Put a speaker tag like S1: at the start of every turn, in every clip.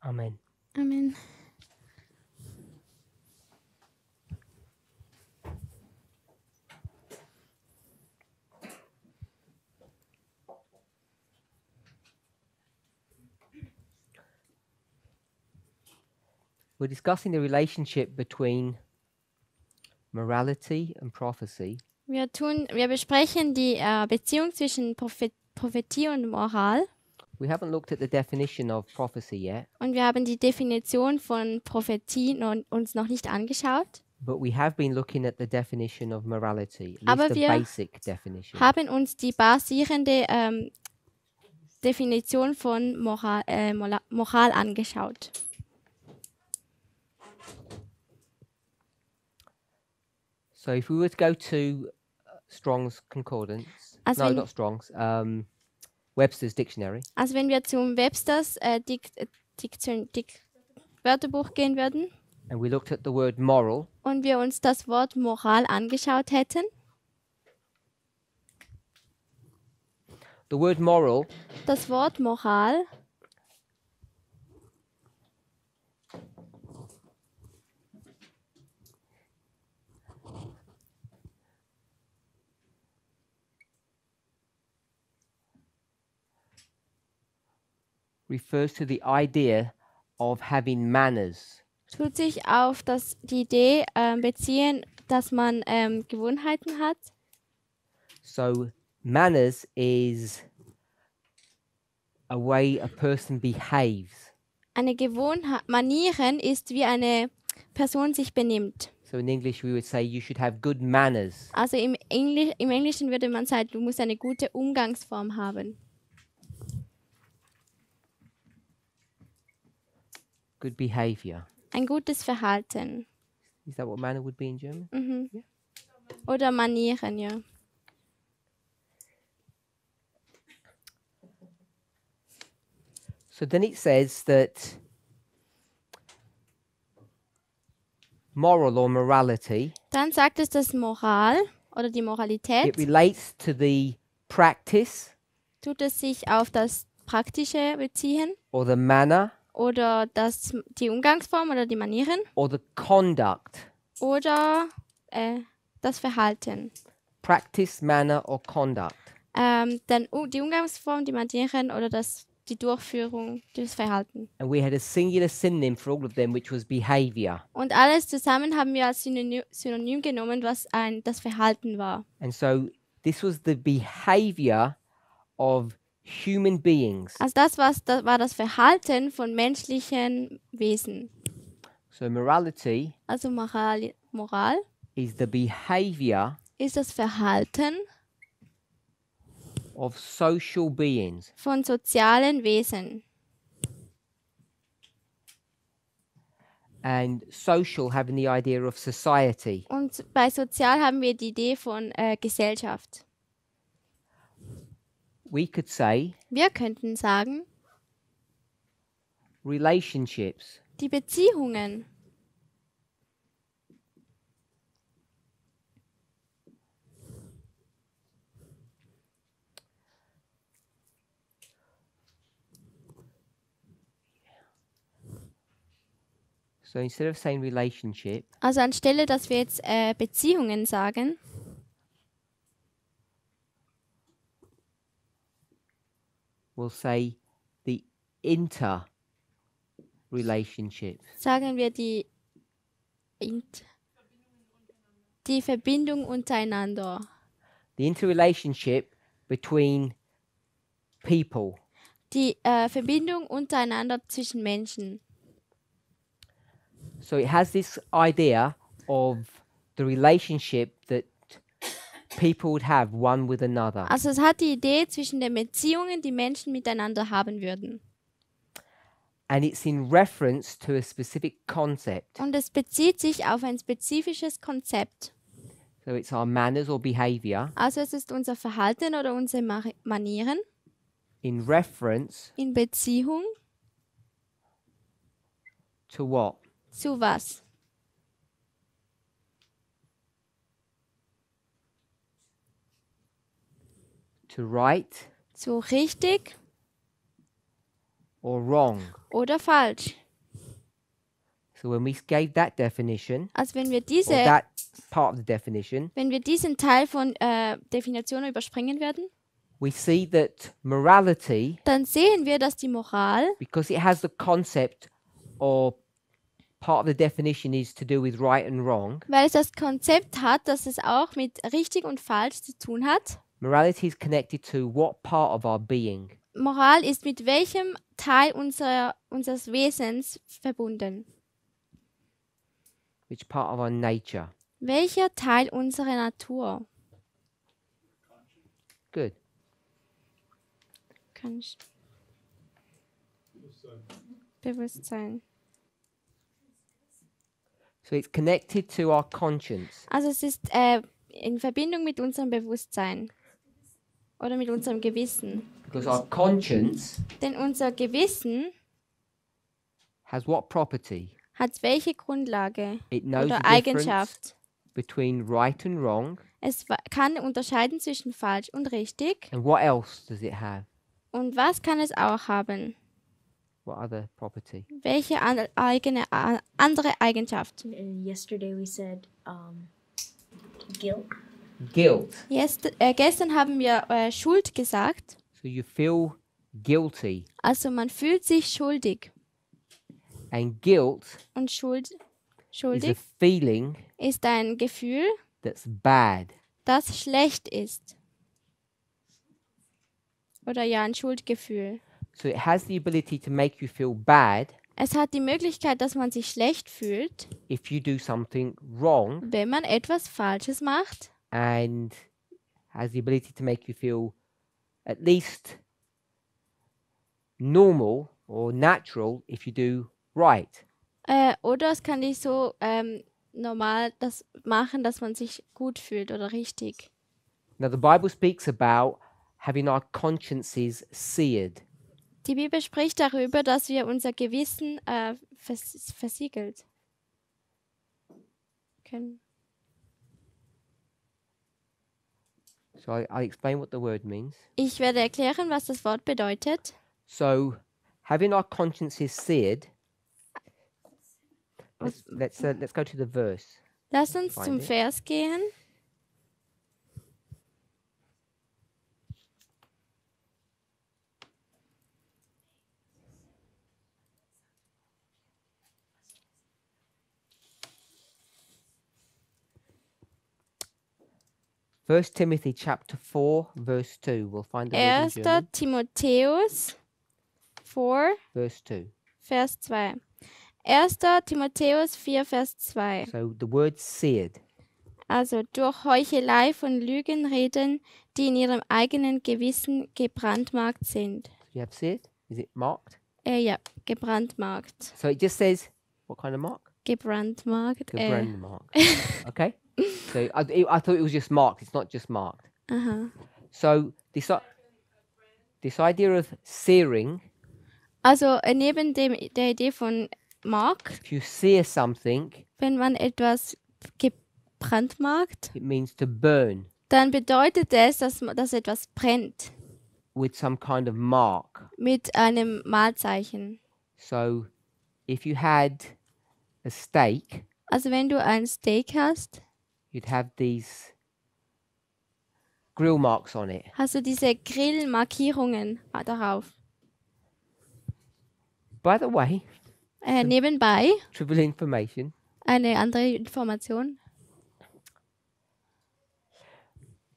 S1: Amen.
S2: Amen.
S1: We're discussing the relationship between morality and prophecy.
S2: Wir besprechen die Beziehung zwischen Prophetie und Moral.
S1: We haven't looked at the definition of prophecy yet,
S2: Und wir haben die Definition von Prophetie uns noch nicht angeschaut.
S1: but we have been looking at the definition of morality, at
S2: Aber
S1: least the
S2: wir
S1: basic definition.
S2: haben uns die basierende Definition von Moral angeschaut.
S1: So if we were to go to Strong's Concordance,
S2: Also
S1: no,
S2: wenn-
S1: not Strong's, Webster's Dictionary,
S2: Also wenn wir zum Websters Wörterbuch gehen würden
S1: and we looked at the word moral,
S2: und wir uns das Wort Moral angeschaut hätten,
S1: the word moral
S2: das Wort Moral
S1: refers to the idea of having manners.
S2: tut sich auf die Idee beziehen, dass man Gewohnheiten hat.
S1: So manners is a way a person behaves.
S2: Eine Gewohnheit, Manieren ist, wie eine Person sich benimmt.
S1: So in English we would say you should have good manners.
S2: Also im Englischen würde man sagen, du musst eine gute Umgangsform haben.
S1: Good behavior.
S2: Ein gutes Verhalten.
S1: Is that what manner would be in German?
S2: Mhm.
S1: Ja.
S2: Oder Manieren, ja.
S1: So then it says that moral or morality,
S2: Dann sagt es, dass Moral oder die
S1: it
S2: Moralität,
S1: relates to the practice
S2: tut es sich auf das Praktische beziehen
S1: or the manner
S2: oder die Umgangsform oder die Manieren
S1: or the conduct.
S2: oder das Verhalten.
S1: Practice, manner or conduct.
S2: Dann die Umgangsform, die Manieren oder die Durchführung, das Verhalten.
S1: And we had a singular synonym for all of them, which was behavior.
S2: Und alles zusammen haben wir als Synonym genommen, was das Verhalten war.
S1: And so this was the behavior of human beings.
S2: Also das war das Verhalten von menschlichen Wesen.
S1: So morality
S2: Also Moral
S1: is the behavior
S2: ist das Verhalten
S1: of social beings.
S2: von sozialen Wesen.
S1: And social having the idea of society.
S2: Und bei sozial haben wir die Idee von Gesellschaft.
S1: We could say
S2: Wir könnten sagen,
S1: relationships.
S2: die Beziehungen.
S1: So instead of saying relationship,
S2: Also anstelle, dass wir jetzt Beziehungen sagen,
S1: we'll say the interrelationships.
S2: sagen wir die Verbindung untereinander.
S1: The interrelationship between people.
S2: Die Verbindung untereinander zwischen Menschen.
S1: So it has this idea of the relationship that people would have one with another.
S2: Also es hat die Idee zwischen den Beziehungen, die Menschen miteinander haben würden.
S1: And it's in reference to a specific concept.
S2: Und es bezieht sich auf ein spezifisches Konzept.
S1: So it's our manners or behavior
S2: Also es ist unser Verhalten oder unsere Manieren
S1: in reference
S2: in Beziehung
S1: to what?
S2: zu was?
S1: To right,
S2: Zu richtig,
S1: or wrong.
S2: oder falsch.
S1: So when we gave that definition,
S2: Also wenn wir
S1: or that part of the definition,
S2: diesen Teil von Definitionen überspringen werden,
S1: we see that morality,
S2: dann sehen wir, dass die Moral,
S1: because it has the concept or part of the definition is to do with right and wrong,
S2: weil es das Konzept hat, dass es auch mit richtig und falsch zu tun hat.
S1: morality is connected to what part of our being.
S2: Moral ist mit welchem Teil unseres Wesens verbunden?
S1: Which part of our nature?
S2: Welcher Teil unserer Natur?
S1: Good.
S2: Bewusstsein.
S1: So it's connected to our conscience.
S2: Also es ist in Verbindung mit unserem Bewusstsein oder mit unserem Gewissen.
S1: Because our conscience
S2: Denn unser Gewissen
S1: has what property?
S2: hat welche Grundlage
S1: It knows
S2: oder
S1: the difference
S2: Eigenschaft?
S1: between right and wrong.
S2: Es kann unterscheiden zwischen falsch und richtig.
S1: And what else does it have?
S2: Und was kann es auch haben?
S1: What other property?
S2: Welche andere Eigenschaft?
S3: Yesterday we said guilt.
S1: Guilt.
S2: Gestern haben wir Schuld gesagt.
S1: So you feel guilty.
S2: Also man fühlt sich schuldig.
S1: And guilt
S2: Und
S1: is a
S2: schuldig
S1: feeling
S2: ist ein Gefühl,
S1: that's bad.
S2: das schlecht ist. Oder ja, ein Schuldgefühl.
S1: So it has the ability to make you feel bad
S2: Es hat die Möglichkeit, dass man sich schlecht fühlt,
S1: if you do something wrong,
S2: wenn man etwas Falsches macht.
S1: and has the ability to make you feel at least normal or natural if you do right.
S2: Oder es kann dich so normal das machen, dass man sich gut fühlt oder richtig.
S1: Now the Bible speaks about having our consciences seared.
S2: Die Bibel spricht darüber, dass wir unser Gewissen versiegelt können.
S1: So I'll explain what the word means.
S2: Ich werde erklären, was das Wort bedeutet.
S1: So having our consciences seared, let's go to the verse.
S2: Lass uns
S1: Find
S2: zum
S1: it.
S2: Vers gehen.
S1: First Timothy chapter 4 verse 2. We'll find the word in
S2: 1.
S1: German.
S2: Timotheus 4,
S1: Verse 2.
S2: Vers 2. 1. Timotheus 4, Vers 2.
S1: So the word seared.
S2: Also durch Heuchelei von Lügenreden, die in ihrem eigenen Gewissen gebrandmarkt sind.
S1: You have seared? Is it marked?
S2: Ja, gebrandmarkt.
S1: So it just says what kind of mark?
S2: Gebrandmarkt.
S1: The brand mark. Okay. So I thought it was just marked. It's not just marked.
S2: Aha.
S1: So this idea of searing,
S2: Also neben der Idee von Mark,
S1: if you sear something,
S2: wenn man etwas gebrandmarkt,
S1: it means to burn
S2: dann bedeutet es, dass etwas brennt
S1: with some kind of mark.
S2: mit einem Malzeichen.
S1: So if you had a steak,
S2: Also wenn du ein Steak hast,
S1: you'd have these grill marks on it.
S2: hast du diese Grillmarkierungen darauf.
S1: By the way,
S2: Nebenbei
S1: trivial information,
S2: eine andere Information.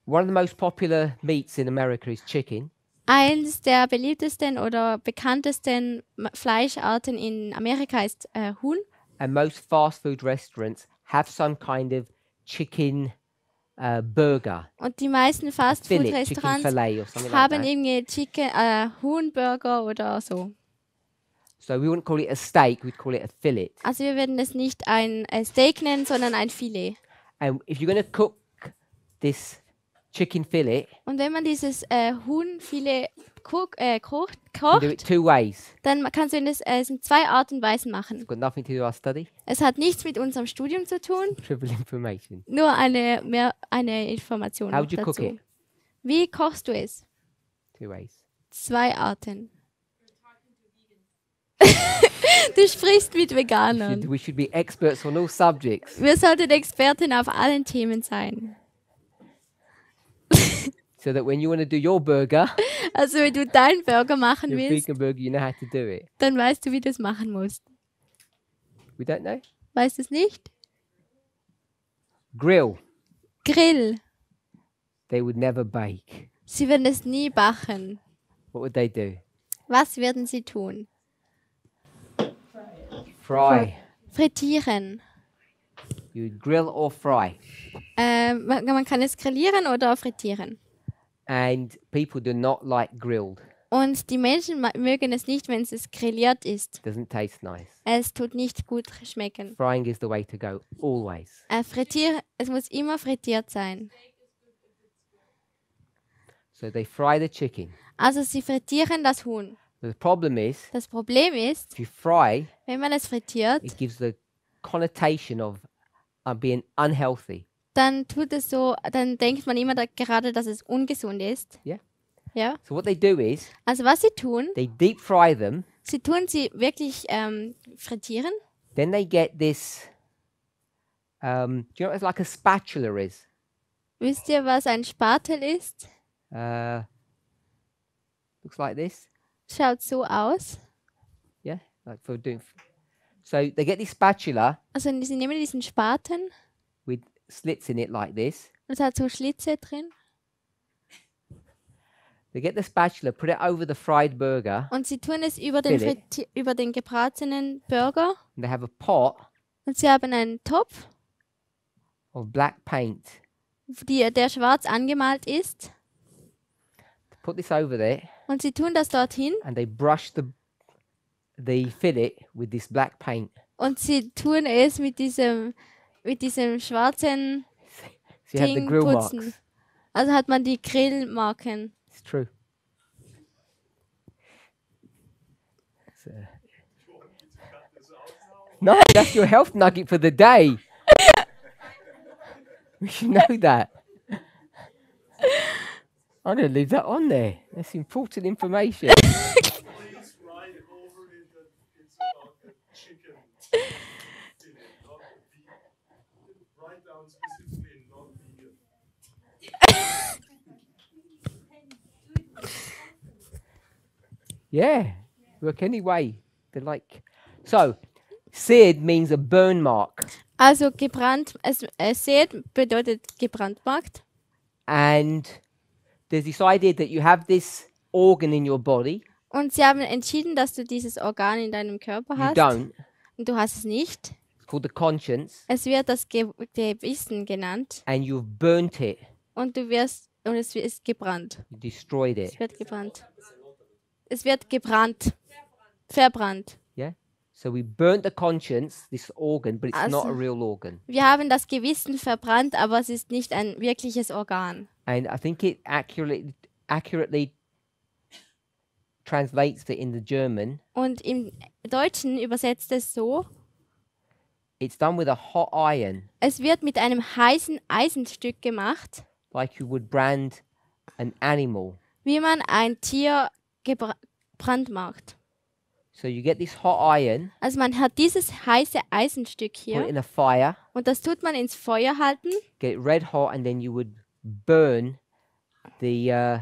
S1: one of the most popular meats in America is chicken.
S2: Eines der beliebtesten oder bekanntesten Fleischarten in Amerika ist Huhn.
S1: And most fast food restaurants have some kind of chicken burger,
S2: Und die meisten
S1: chicken
S2: Fastfood-Restaurants
S1: fillet or something like
S2: haben
S1: that.
S2: irgendwie Huhnburger oder so.
S1: So we wouldn't call it a steak, we'd call it a fillet.
S2: Also wir würden es nicht ein Steak nennen, sondern ein Filet.
S1: And if you're going to cook this chicken fillet,
S2: Und wenn man dieses Huhnfilet kocht,
S1: you can do it two ways.
S2: dann kannst du es in zwei Arten und Weisen machen.
S1: It's got nothing to do with our study.
S2: Es hat nichts mit unserem Studium zu tun,
S1: Trivial information.
S2: nur eine Information
S1: How
S2: noch
S1: would you cook
S2: dazu.
S1: it?
S2: Wie kochst du es?
S1: Two ways.
S2: Zwei Arten. Du sprichst mit
S1: We
S2: Veganern.
S1: should be experts on all subjects.
S2: Wir sollten Experten auf allen Themen sein.
S1: So that when you want to do your burger,
S2: Also wenn du deinen Burger machen
S1: your
S2: willst,
S1: vegan burger, you know how to do it.
S2: dann weißt du, wie du es machen musst.
S1: We don't know.
S2: Weißt du es nicht?
S1: Grill.
S2: Grill.
S1: They would never bake.
S2: Sie würden es nie backen.
S1: What would they do?
S2: Was würden sie tun?
S1: Fry.
S2: Frittieren.
S1: You would grill or fry.
S2: Man kann es grillieren oder frittieren.
S1: And people do not like grilled.
S2: Und die Menschen mögen es nicht, wenn es grilliert ist.
S1: Doesn't taste nice.
S2: Es tut nicht gut schmecken.
S1: Frying is the way to go, always.
S2: Es muss immer frittiert sein.
S1: So they fry the chicken.
S2: Also sie frittieren das Huhn.
S1: The problem is,
S2: Das Problem ist,
S1: if you fry,
S2: wenn man es frittiert,
S1: it gives the connotation of being unhealthy.
S2: dann denkt man immer gerade, dass es ungesund ist.
S1: Yeah.
S2: Ja.
S1: So what they do is,
S2: Also was sie tun,
S1: they deep fry them.
S2: sie tun sie wirklich frittieren.
S1: Then they get this. Do you know what like a spatula is?
S2: Wisst ihr, was ein Spatel ist?
S1: Looks like this.
S2: Schaut so aus.
S1: Yeah, like for doing. So they get this spatula
S2: Also sie nehmen diesen Spaten
S1: with slits in it like this.
S2: und es hat so Schlitze drin.
S1: They get the spatula, put it over the fried burger,
S2: Und sie tun es über
S1: Philipp.
S2: über den gebratenen Burger.
S1: and they have a pot
S2: Und sie haben einen Topf,
S1: of black paint.
S2: der schwarz angemalt ist.
S1: Put this over there,
S2: Und sie tun das dorthin.
S1: and they brush the fillet with this black paint.
S2: Und sie tun es mit diesem schwarzen
S1: So you have the
S2: Ding
S1: grill
S2: putzen.
S1: marks.
S2: Also hat man die Grillmarken.
S1: It's true. So- No, that's your health nugget for the day. We should know that. I'm going to leave that on there. That's important information.
S4: Please write over it that it's about the chicken fillet, not vegan. Write down specifically not vegan.
S1: Yeah, work anyway. They're like, so seared means a burn mark,
S2: Also gebrannt, seht bedeutet gebrandmarkt.
S1: and there's this idea that you have this organ in your body.
S2: Und sie haben entschieden, dass du dieses Organ in deinem Körper
S1: You
S2: hast.
S1: don't.
S2: Und du hast es nicht.
S1: It's called the conscience,
S2: Es wird das Gewissen genannt.
S1: and you've burnt it.
S2: Und es ist gebrannt.
S1: You destroyed it.
S2: Es wird gebrannt. Es wird gebrannt. Verbrannt.
S1: Yeah. So we burnt the conscience, this organ, but it's not a
S2: Also-
S1: real organ.
S2: Wir haben das Gewissen verbrannt, aber es ist nicht ein wirkliches Organ.
S1: And I think it accurately translates it in the German.
S2: Und im Deutschen übersetzt es so:
S1: It's done with a hot iron,
S2: Es wird mit einem heißen Eisenstück gemacht,
S1: like you would brand an animal.
S2: wie man ein Tier brandmarkt.
S1: So you get this hot iron,
S2: Also man hat dieses heiße Eisenstück
S1: put it
S2: hier
S1: in a fire,
S2: und das tut man ins Feuer halten
S1: get it red hot, and then you would burn the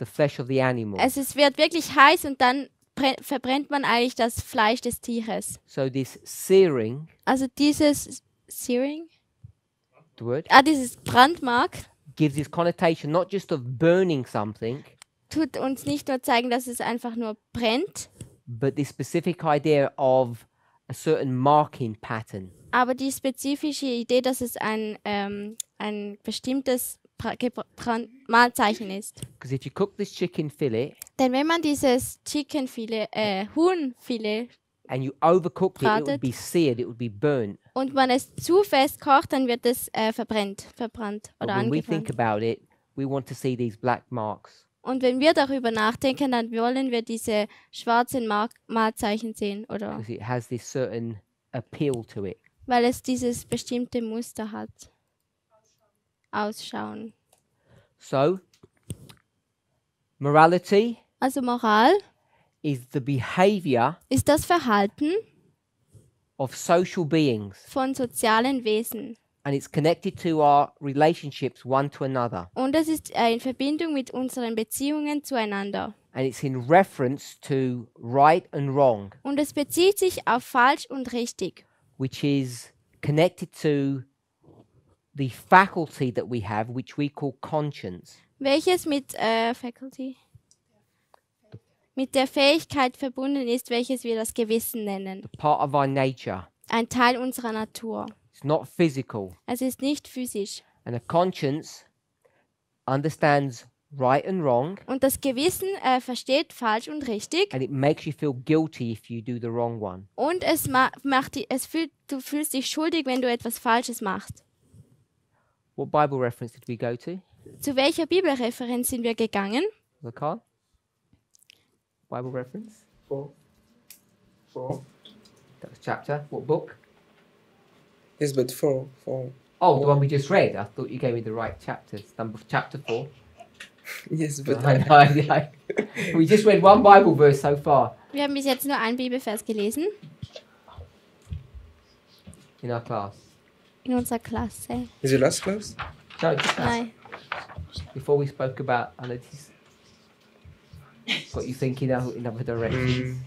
S1: flesh of the animal.
S2: Es wird wirklich heiß und dann verbrennt man eigentlich das Fleisch des Tieres.
S1: So this searing,
S2: Also dieses Searing,
S1: the word,
S2: dieses Brandmark
S1: gives this connotation not just of burning something,
S2: tut uns nicht nur zeigen, dass es einfach nur brennt,
S1: but this specific idea of a certain marking pattern.
S2: aber die spezifische Idee, dass es ein bestimmtes Mahlzeichen ist.
S1: Because if you cook this chicken fillet
S2: Denn wenn man dieses Huhnfilet
S1: and you overcooked it, it would
S2: Bratet.
S1: be seared, it would be burnt.
S2: und man es zu fest kocht, dann wird es verbrannt
S1: But
S2: oder
S1: when we think
S2: angebrannt.
S1: about it, we want to see these black marks.
S2: Und wenn wir darüber nachdenken, dann wollen wir diese schwarzen Mahlzeichen sehen, oder?
S1: Because it has this certain appeal to it.
S2: Weil es dieses bestimmte Muster hat. Ausschauen.
S1: So, morality
S2: Also Moral
S1: is the behavior
S2: ist das Verhalten
S1: of social beings,
S2: von sozialen Wesen.
S1: and it's connected to our relationships one to another,
S2: Und es ist in Verbindung mit unseren Beziehungen zueinander.
S1: and it's in reference to right and wrong,
S2: Und es bezieht sich auf falsch und richtig,
S1: which is connected to the faculty that we have, which we call conscience.
S2: welches mit Faculty? Mit der Fähigkeit verbunden ist, welches wir das Gewissen nennen.
S1: Part of our nature.
S2: Ein Teil unserer Natur.
S1: It's not physical.
S2: Es ist nicht physisch.
S1: And a conscience understands right and wrong,
S2: Und das Gewissen versteht falsch und richtig.
S1: and it makes you feel guilty if you do the wrong one.
S2: Und du fühlst dich schuldig, wenn du etwas Falsches machst.
S1: What Bible reference did we go to?
S2: Zu welcher Bibelreferenz sind wir gegangen?
S1: The card? Bible reference?
S5: 4.
S1: That was chapter. What book?
S5: Yes, but 4.
S1: Oh, the one we just read. I thought you gave me the right chapters. Chapter 4.
S5: Yes, but
S1: I. We just read one Bible verse so far
S2: Wir haben bis jetzt nur einen Bibelvers gelesen
S1: in our class.
S2: in unserer Klasse.
S5: is your last class?
S1: No, just that.
S2: Nein.
S1: Before we spoke about, I know this got you thinking in other directions.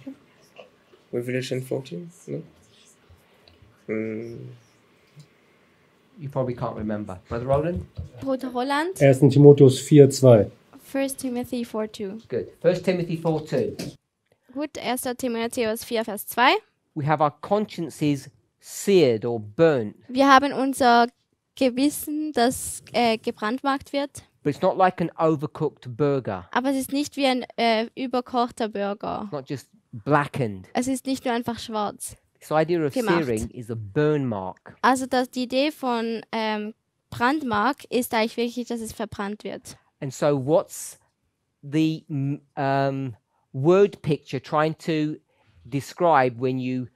S5: Revelation 14? No?
S1: You probably can't remember. Brother Roland?
S2: Bruder Roland,
S6: 1. Timotheus 4,2.
S2: 1. Timothy 4,2.
S1: Good. 1 Timothy 4:2.
S2: Gut, 1. Timotheus 4, Vers 2.
S1: We have our consciences seared or burnt.
S2: Wir haben unser Gewissen, das gebrandmarkt wird.
S1: But it's not like an overcooked burger.
S2: Aber es ist nicht wie ein überkochter Burger.
S1: It's not just blackened.
S2: Es ist nicht nur einfach schwarz.
S1: This idea of
S2: Gemacht.
S1: searing is a burn mark.
S2: Also die Idee von Brandmark ist eigentlich wirklich, dass es verbrannt wird.
S1: And so what's the word picture trying to describe when you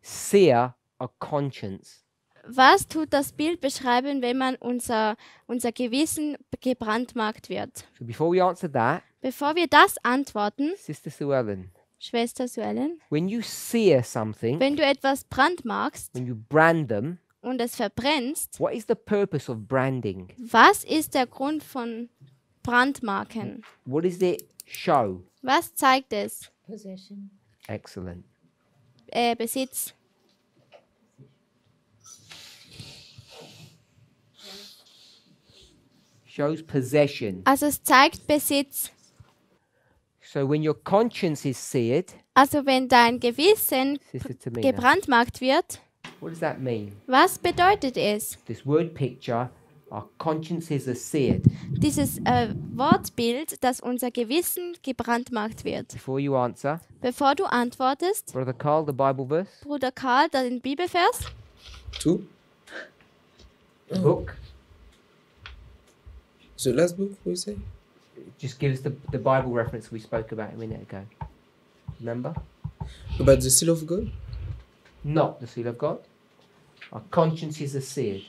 S1: sear a conscience?
S2: Was tut das Bild beschreiben, wenn man unser Gewissen gebrandmarkt wird?
S1: So before we answer that,
S2: Bevor wir das antworten,
S1: Sister Sue Ellen,
S2: Schwester Suellen,
S1: when you sear something,
S2: wenn du etwas brandmarkst
S1: when you brand them,
S2: und es verbrennst,
S1: what is the purpose of branding?
S2: was ist der Grund von Brandmarken?
S1: What does it show?
S2: Was zeigt es?
S3: Possession.
S1: Excellent.
S2: Besitz.
S1: Shows possession.
S2: Also es zeigt Besitz.
S1: So when your conscience is seared,
S2: Also wenn dein Gewissen
S1: Sister Tamina,
S2: gebrandmarkt wird,
S1: what does that mean?
S2: was bedeutet es?
S1: This word picture, our consciences are seared.
S2: Dieses Wortbild, dass unser Gewissen gebrandmarkt wird.
S1: Before you answer,
S2: Bevor du antwortest,
S1: Brother Carl, the Bible verse,
S2: Bruder Karl, den Bibelvers,
S5: 2?
S1: book.
S5: The last book, we say?
S1: Just give us the Bible reference we spoke about a minute ago. Remember?
S5: About the seal of God?
S1: Not the seal of God. Our consciences are seared.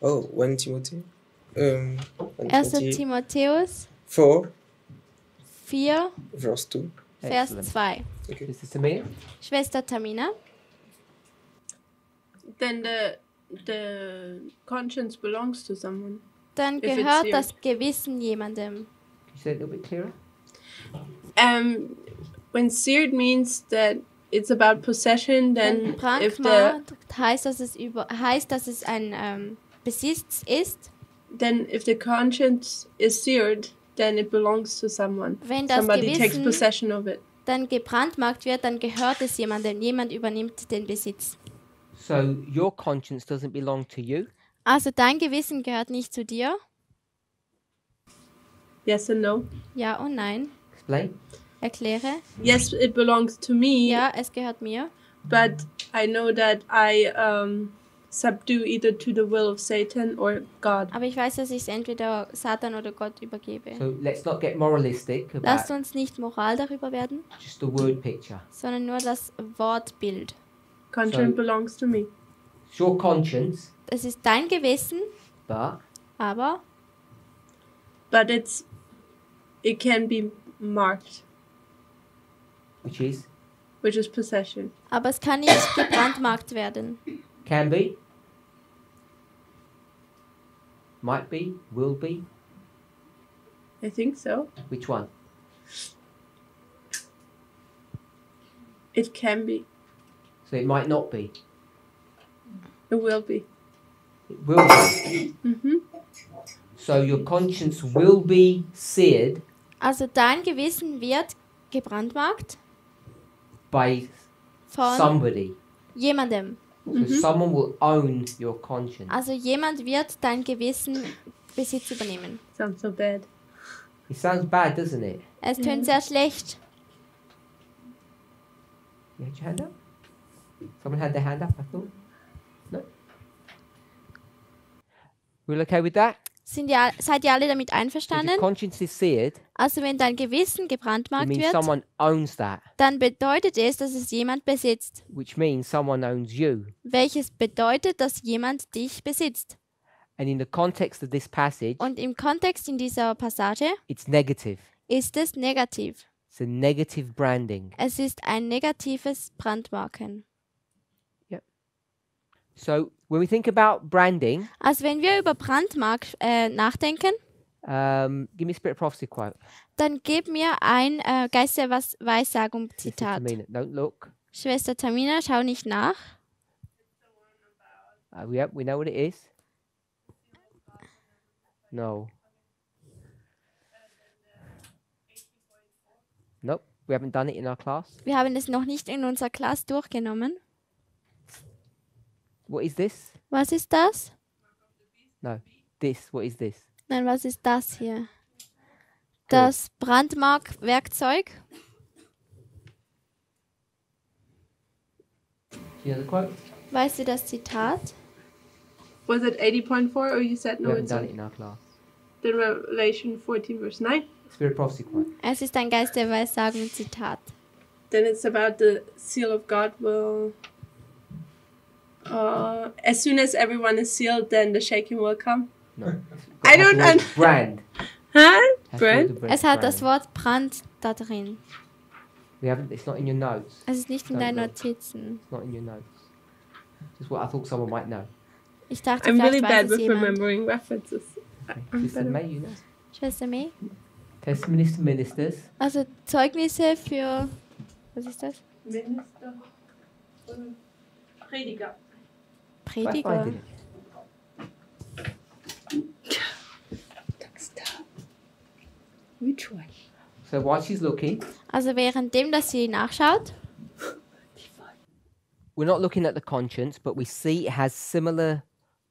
S5: Oh, 1 Timothy? 1
S2: 1. Timotheus
S5: 4,
S2: 4,
S5: verse 2.
S2: Vers
S1: Excellent.
S2: 2.
S5: Okay.
S1: Sister Tamina?
S2: Schwester Tamina,
S7: Then the conscience belongs to someone.
S2: dann
S7: If it's
S2: gehört
S7: seared.
S2: das Gewissen jemandem.
S1: Can you say it a little bit clearer?
S7: When seared means that it's about possession, then
S2: Wenn
S7: if the
S2: brandmarkt heißt, dass es ein Besitz ist.
S7: if the conscience is seared, then it belongs to someone.
S2: Wenn das
S7: Somebody takes
S2: Gewissen
S7: possession of it.
S2: dann gebrandmarkt wird, dann gehört es jemandem. Jemand übernimmt den Besitz.
S1: So your conscience doesn't belong to you.
S2: Also dein Gewissen gehört nicht zu dir.
S7: Yes and no.
S2: Ja und nein.
S1: Explain.
S2: Erkläre.
S7: Yes, it belongs to me.
S2: Ja, es gehört mir.
S7: But I know that I subdue either to the will of Satan or God.
S2: Aber ich weiß, dass ich es entweder Satan oder Gott übergebe.
S1: So let's not get moralistic
S2: Lasst
S1: about
S2: uns nicht moral darüber werden,
S1: just the word picture.
S2: sondern nur das Wortbild.
S7: Conscience
S1: So-
S7: belongs to me.
S1: It's your conscience,
S2: Es ist dein Gewissen,
S1: but
S2: aber
S7: But it can be marked. which is possession.
S2: Aber es kann nicht gebrandmarkt werden.
S1: can be, might be, will be.
S7: I think so.
S1: Which one?
S7: It can be.
S1: So it might not be.
S7: It will be.
S1: It will be.
S7: Mm-hmm.
S1: So your conscience will be seared
S2: Also dein Gewissen wird gebrandmarkt
S1: by
S2: von
S1: somebody.
S2: jemandem.
S1: So someone will own your conscience.
S2: Also jemand wird dein Gewissen Besitz übernehmen.
S7: Sounds so bad.
S1: It sounds bad, doesn't it?
S2: Es tönt sehr schlecht.
S1: You had your hand up? Someone had their hand up, I thought. No? We're okay with that?
S2: Seid ihr alle damit
S1: If your
S2: einverstanden?
S1: conscience is seared,
S2: Also wenn dein Gewissen
S1: it
S2: gebrandmarkt
S1: means
S2: wird,
S1: someone owns that,
S2: dann bedeutet es, dass es jemand besitzt.
S1: which means someone owns you.
S2: Welches bedeutet, dass jemand dich besitzt.
S1: And in the context of this passage,
S2: Und im Kontext in dieser Passage
S1: it's negative.
S2: ist es negativ.
S1: It's a negative branding.
S2: Es ist ein negatives Brandmarken.
S1: So when we think about branding,
S2: Also wenn wir über Brandmark nachdenken,
S1: give me a Spirit of Prophecy quote.
S2: dann gib mir ein Geist der Weissagung
S1: Sister
S2: Zitat.
S1: Tamina, don't look.
S2: Schwester Tamina, schau nicht nach.
S1: Yep, we know what it is. No. Nope, we haven't done it in our class.
S2: Wir haben es noch nicht in unserer Klasse durchgenommen.
S1: What is this?
S2: Was ist das?
S1: No, this. What is this?
S2: Nein, was ist das hier? Das Brandmarkwerkzeug.
S1: Do you know the quote?
S2: Weißt du das Zitat?
S7: Was it 80.4 or you said
S1: We
S7: no?
S1: haven't
S7: It's
S1: done it in our class.
S7: the Revelation 14 verse 9.
S1: Spirit of Prophecy quote.
S2: Es ist ein Geist der Weissagung Zitat.
S7: Then it's about the seal of God will. As soon as everyone is sealed, then the shaking will come.
S1: No.
S7: I don't
S1: Has the word brand.
S7: Huh?
S1: Has
S7: Brand?
S1: the word
S2: Es hat
S1: brand.
S2: das Wort Brand da drin.
S1: We haven't. It's not in your notes.
S2: Es ist nicht in
S1: Don't
S2: deinen
S1: look.
S2: Notizen.
S1: It's not in your notes. Just what I thought someone might know.
S2: Ich dachte,
S7: I'm really
S2: vielleicht
S7: bad
S2: weiß es
S7: with
S2: jemand.
S7: remembering references.
S1: Okay. Sister
S7: better.
S1: May, you know.
S2: Schwester May?
S1: Testimonies to ministers.
S2: Also Zeugnisse für... Was ist das?
S7: Minister. Prediger.
S1: Try
S2: Prediger.
S1: finding it.
S3: Which one?
S1: So while she's looking,
S2: Also währenddem, dass sie nachschaut,
S1: we're not looking at the conscience, but we see it has similar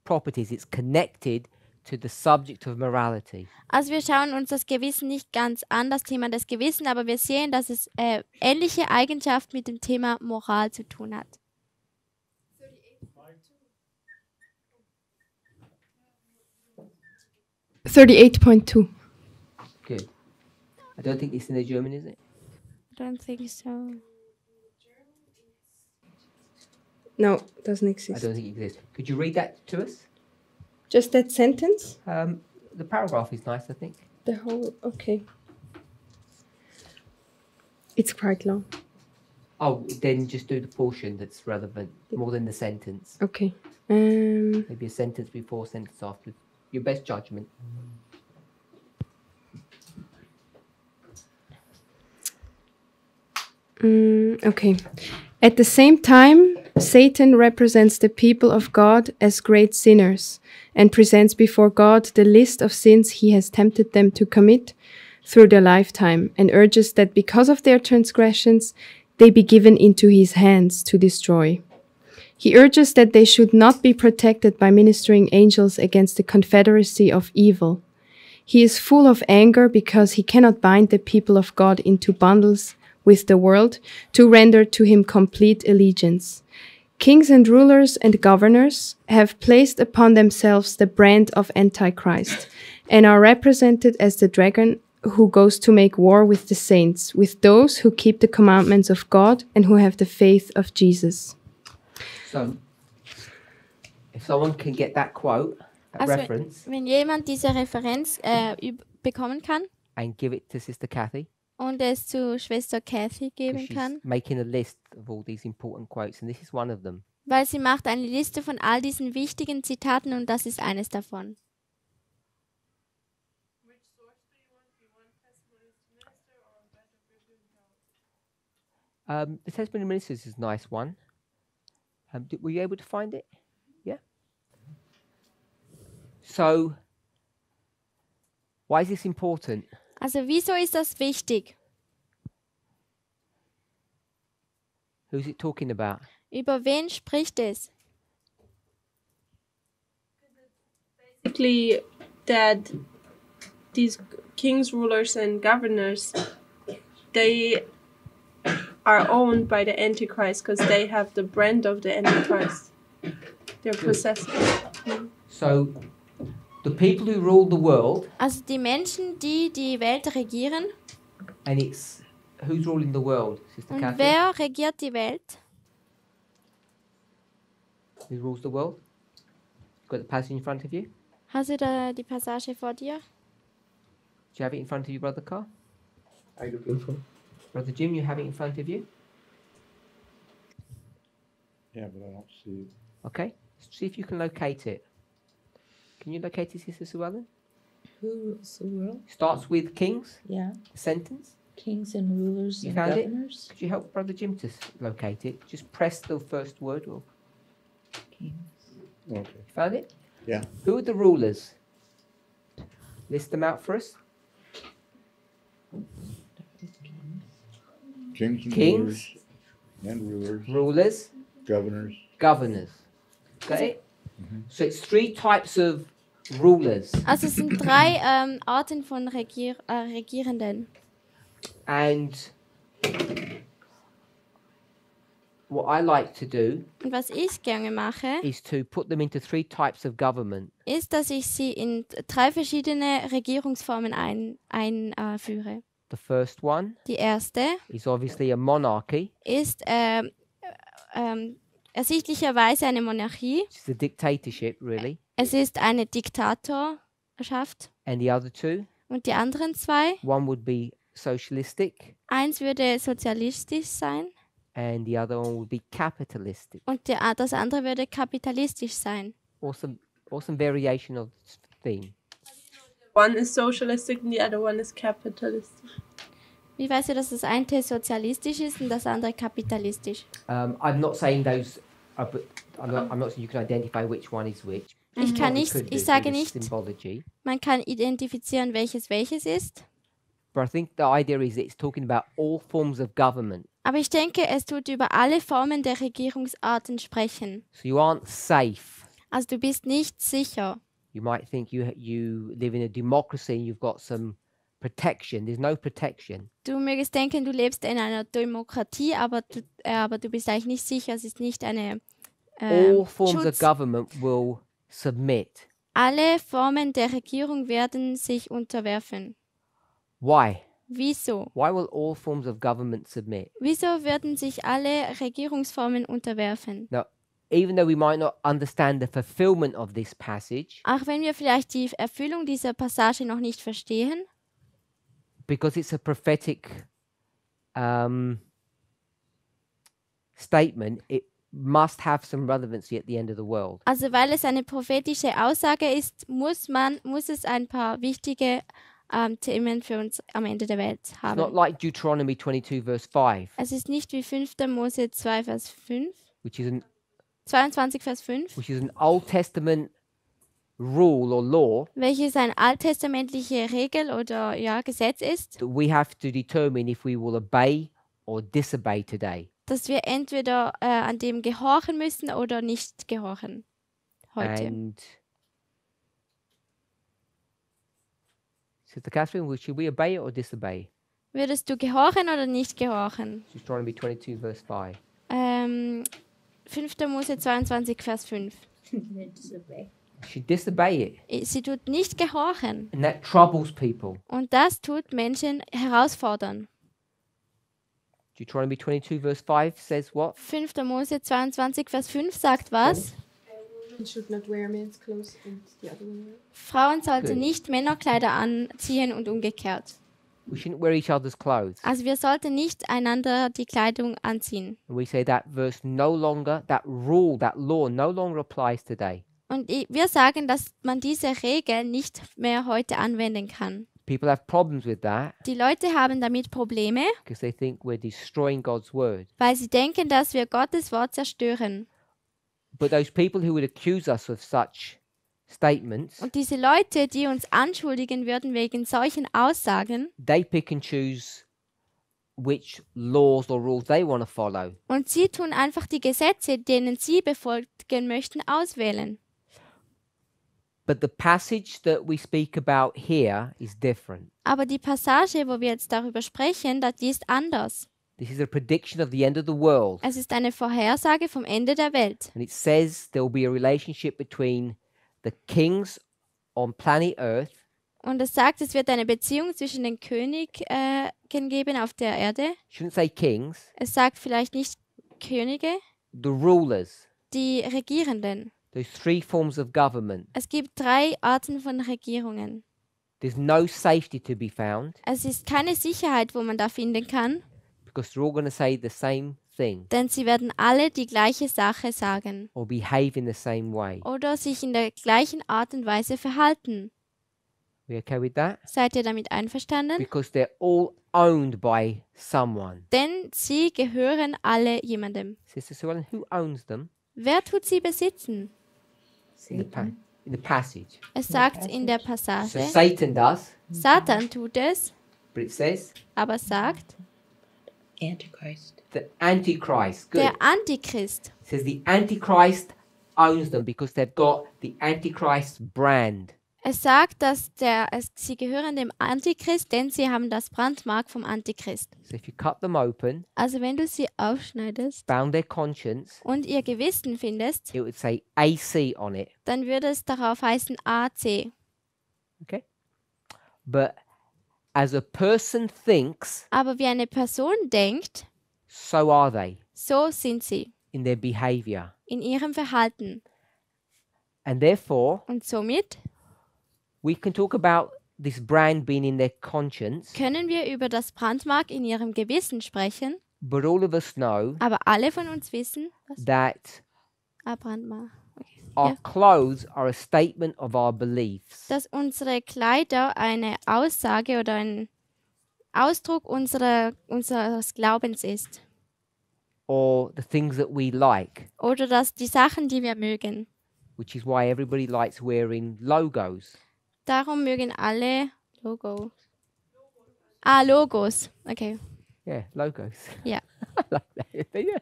S1: properties. It's connected to the subject of morality.
S2: also wir schauen uns das Gewissen nicht ganz an, das Thema des Gewissens, aber wir sehen, dass es ähnliche Eigenschaften mit dem Thema Moral zu tun hat.
S8: $38.2.
S1: Good. I don't think it's in the German, is it?
S2: I don't think so.
S8: No, doesn't
S1: I
S8: exist.
S1: don't think it exists. Could you read that to us?
S8: Just that sentence?
S1: The paragraph is nice, I think.
S8: The whole, okay. It's quite long.
S1: Oh, then just do the portion that's relevant, more than the sentence.
S8: Okay.
S1: Maybe a sentence before, sentence after. Your best judgment.
S8: Okay. At the same time, Satan represents the people of God as great sinners and presents before God the list of sins he has tempted them to commit through their lifetime and urges that because of their transgressions, they be given into his hands to destroy. He urges that they should not be protected by ministering angels against the confederacy of evil. He is full of anger because he cannot bind the people of God into bundles with the world to render to him complete allegiance. Kings and rulers and governors have placed upon themselves the brand of Antichrist and are represented as the dragon who goes to make war with the saints, with those who keep the commandments of God and who have the faith of Jesus.
S1: So, if someone can get that quote, that
S2: Also
S1: reference,
S2: wenn jemand diese Referenz bekommen kann
S1: and give it to Sister Kathy,
S2: und es zu Schwester Kathy
S1: 'cause
S2: geben
S1: she's
S2: kann,
S1: making a list of all these important quotes, and this is one of them.
S2: weil sie macht eine Liste von all diesen wichtigen Zitaten und das ist eines davon.
S1: The Testimony of Ministers is a nice one. Were you able to find it? Yeah. So, why is this important?
S2: Also wieso ist das wichtig?
S1: Who's it talking about?
S2: Über wen spricht es?
S7: Basically, that these kings, rulers, and governors, they are owned by the Antichrist because they have the brand of the Antichrist. They're possessed.
S1: So, the people who rule the world,
S2: Also die Menschen, die die Welt regieren.
S1: and it's who's ruling the world, Sister
S2: Und
S1: Catherine?
S2: wer regiert die Welt?
S1: Who rules the world? Got the passage in front of you?
S2: Hast du da die Passage vor dir?
S1: Do you have it in front of you, Brother Carl?
S5: I looking for.
S1: Brother Jim, you have it in front of you?
S6: Yeah, but I don't see it.
S1: Okay. See if you can locate it. Can you locate it, Sister Sue Ellen?
S3: Who rules the world?
S1: Starts with kings,
S3: Yeah.
S1: the sentence.
S3: Kings and rulers
S1: You
S3: and
S1: found it?
S3: governors.
S1: Could you help Brother Jim to locate it? Just press the first word. Or
S3: Kings.
S6: Okay.
S1: you found it?
S6: Yeah.
S1: Who are the rulers? List them out for us.
S6: Kings and
S1: Kings.
S6: rulers and rulers,
S1: Rulers,
S6: governors.
S1: governors. Got it? So it's three types of rulers.
S2: Also es sind drei Arten von Regierenden.
S1: And what I like to do
S2: Und was ich gerne mache,
S1: is to put them into three types of government.
S2: ist, dass ich sie in drei verschiedene Regierungsformen einführe.
S1: The first one
S2: Die erste
S1: is obviously a monarchy,
S2: ist ersichtlicherweise eine Monarchie.
S1: which is a dictatorship, really.
S2: Es ist eine Diktatorschaft.
S1: And the other two,
S2: Und die anderen zwei,
S1: one would be socialistic,
S2: eins würde sozialistisch sein
S1: and the other one would be capitalistic.
S2: und das andere würde kapitalistisch sein.
S1: Awesome variation of this theme.
S7: One is socialistic and the other one is capitalistic.
S2: Wie weißt du, dass das eine sozialistisch ist und das andere kapitalistisch?
S1: I'm not saying those, but I'm not saying you can identify which one is which.
S2: Ich kann
S1: We
S2: nicht,
S1: could do
S2: ich sage
S1: through the
S2: nicht,
S1: symbology.
S2: man kann identifizieren, welches ist.
S1: But I think the idea is that it's talking about all forms of government.
S2: Aber ich denke, es tut über alle Formen der Regierungsarten sprechen.
S1: So you aren't safe.
S2: Also du bist nicht sicher.
S1: You might think you live in a democracy and you've got some protection. There's no protection.
S2: Du mögest denken, du lebst in einer Demokratie, aber du bist eigentlich nicht sicher. Es ist nicht eine
S1: All forms of
S2: Schutz.
S1: government will submit.
S2: Alle Formen der Regierung werden sich unterwerfen.
S1: Why?
S2: Wieso?
S1: Why will all forms of government submit?
S2: Wieso werden sich alle Regierungsformen unterwerfen?
S1: Now, even though we might not understand the fulfillment of this passage,
S2: Auch wenn wir vielleicht die Erfüllung dieser Passage noch nicht verstehen,
S1: because it's a prophetic statement, it must have some relevancy at the end of the world.
S2: also weil es eine prophetische Aussage ist, muss es ein paar wichtige Themen für uns am Ende der Welt
S1: It's not
S2: haben.
S1: like Deuteronomy 22, verse 5,
S2: Es ist nicht wie 5. Mose 2, Vers 5,
S1: which is
S2: 22, Vers 5,
S1: an Old Testament rule or law
S2: welches eine alttestamentliche Regel oder Gesetz ist,
S1: that we have to determine if we will obey or disobey today.
S2: dass wir entweder an dem gehorchen müssen oder nicht gehorchen heute.
S1: And Sister Catherine, should we obey it or disobey?
S2: Würdest du gehorchen oder nicht gehorchen?
S1: Deuteronomy 22, verse 5.
S2: 5. Mose 22, Vers 5.
S1: She disobey it,
S2: Sie tut nicht gehorchen.
S1: and that troubles people.
S2: Und das tut Menschen herausfordern.
S1: Deuteronomy 22, verse 5 says what?
S2: 5. Mose 22, Vers 5 sagt was?
S8: Should not wear men's clothes and the other way around.
S2: Frauen sollten
S1: Good.
S2: nicht Männerkleider anziehen und umgekehrt.
S1: We shouldn't wear each other's clothes.
S2: Also wir sollten nicht einander die Kleidung anziehen.
S1: And we say that verse no longer, that rule, that law no longer applies today.
S2: Und wir sagen, dass man diese Regel nicht mehr heute anwenden kann.
S1: People have problems with that
S2: Die Leute haben damit Probleme,
S1: because they think we're destroying God's word.
S2: weil sie denken, dass wir Gottes Wort zerstören.
S1: But those people who would accuse us of such statements,
S2: Und diese Leute, die uns anschuldigen würden wegen solchen Aussagen,
S1: they pick and choose which laws or rules they want to follow.
S2: und sie tun einfach die Gesetze, denen sie befolgen möchten, auswählen.
S1: But the passage that we speak about here is different.
S2: Aber die Passage, wo wir jetzt darüber sprechen, die ist anders.
S1: This is a prediction of the end of the world.
S2: Es ist eine Vorhersage vom Ende der Welt.
S1: And it says there will be a relationship between the kings on planet Earth
S2: Und es sagt, es wird eine Beziehung zwischen den Königen geben auf der Erde.
S1: shouldn't say kings,
S2: Es sagt vielleicht nicht Könige,
S1: the rulers.
S2: die Regierenden.
S1: There's three forms of government.
S2: Es gibt 3 Arten von Regierungen.
S1: There's no safety to be found
S2: Es ist keine Sicherheit, wo man da finden kann,
S1: because they're all going to say the same thing
S2: denn sie werden alle die gleiche Sache sagen
S1: or behave in the same way.
S2: oder sich in der gleichen Art und Weise verhalten.
S1: We okay with that?
S2: Seid ihr damit einverstanden?
S1: Because they're all owned by someone.
S2: Denn sie gehören alle jemandem.
S1: Sister Sue Ellen, who owns them?
S2: Wer tut sie besitzen?
S3: Satan.
S1: In the passage.
S2: Es sagt in der
S1: So
S2: Passage,
S1: Satan does,
S2: Satan tut es,
S1: but it says
S2: aber sagt,
S3: Antichrist.
S1: the Antichrist. Good.
S2: der Antichrist.
S1: It says the Antichrist owns them because they've got the Antichrist brand.
S2: Es sagt, dass sie gehören dem Antichrist, denn sie haben das Brandmark vom Antichrist.
S1: So if you cut them open,
S2: Also wenn du sie aufschneidest
S1: found their conscience,
S2: und ihr Gewissen findest,
S1: it would say AC on it.
S2: dann würde es darauf heißen AC.
S1: Okay? But as a person thinks,
S2: Aber wie eine Person denkt,
S1: so are they
S2: so sind sie
S1: in their behavior.
S2: in ihrem Verhalten.
S1: And therefore,
S2: Und somit
S1: we can talk about this brand being in their conscience,
S2: können wir über das Brandmark in ihrem Gewissen sprechen,
S1: but all of us know
S2: aber alle von uns wissen, was
S1: that
S2: Brandmark. Okay.
S1: our
S2: Ja.
S1: clothes are a statement of our beliefs.
S2: Dass unsere Kleider eine Aussage oder ein Ausdruck unseres Glaubens ist.
S1: Or the things that we like,
S2: Oder dass die Sachen, die wir mögen.
S1: which is why everybody likes wearing logos.
S2: Darum mögen alle Logos. Logos. Okay.
S1: Yeah, logos.
S2: Yeah.
S1: I like that. Yeah.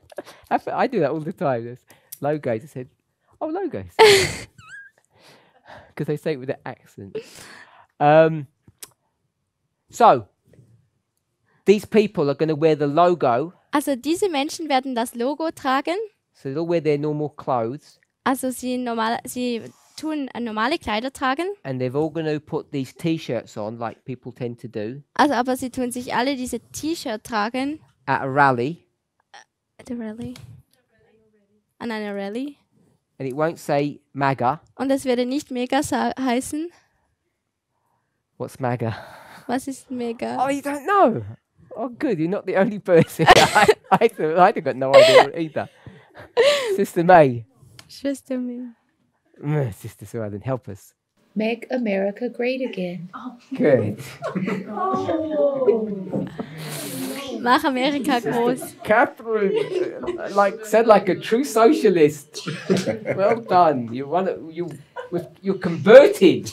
S1: I do that all the time. There's logos. I said, oh, logos. Because they say it with an accent. So, these people are going to wear the logo.
S2: Also diese Menschen werden das Logo tragen.
S1: So they'll wear their normal clothes.
S2: Also sie tun normale Kleider tragen.
S1: And they're all going to put these T-shirts on like people tend to do
S2: Also aber sie tun sich alle diese T-Shirt tragen.
S1: at a rally.
S2: At a Rallye. An einer Rallye.
S1: And it won't say MAGA.
S2: Und es würde nicht Mega heißen.
S1: What's MAGA?
S2: Was ist Mega?
S1: Oh, you don't know? Oh, good. You're not the only person. I'd got no idea either. Sister May.
S2: Schwester May.
S1: Sister Susan, help us.
S3: Make America great again.
S1: Good.
S2: Mach Amerika groß.
S1: Catherine, said like a true socialist. Well done. You're converted.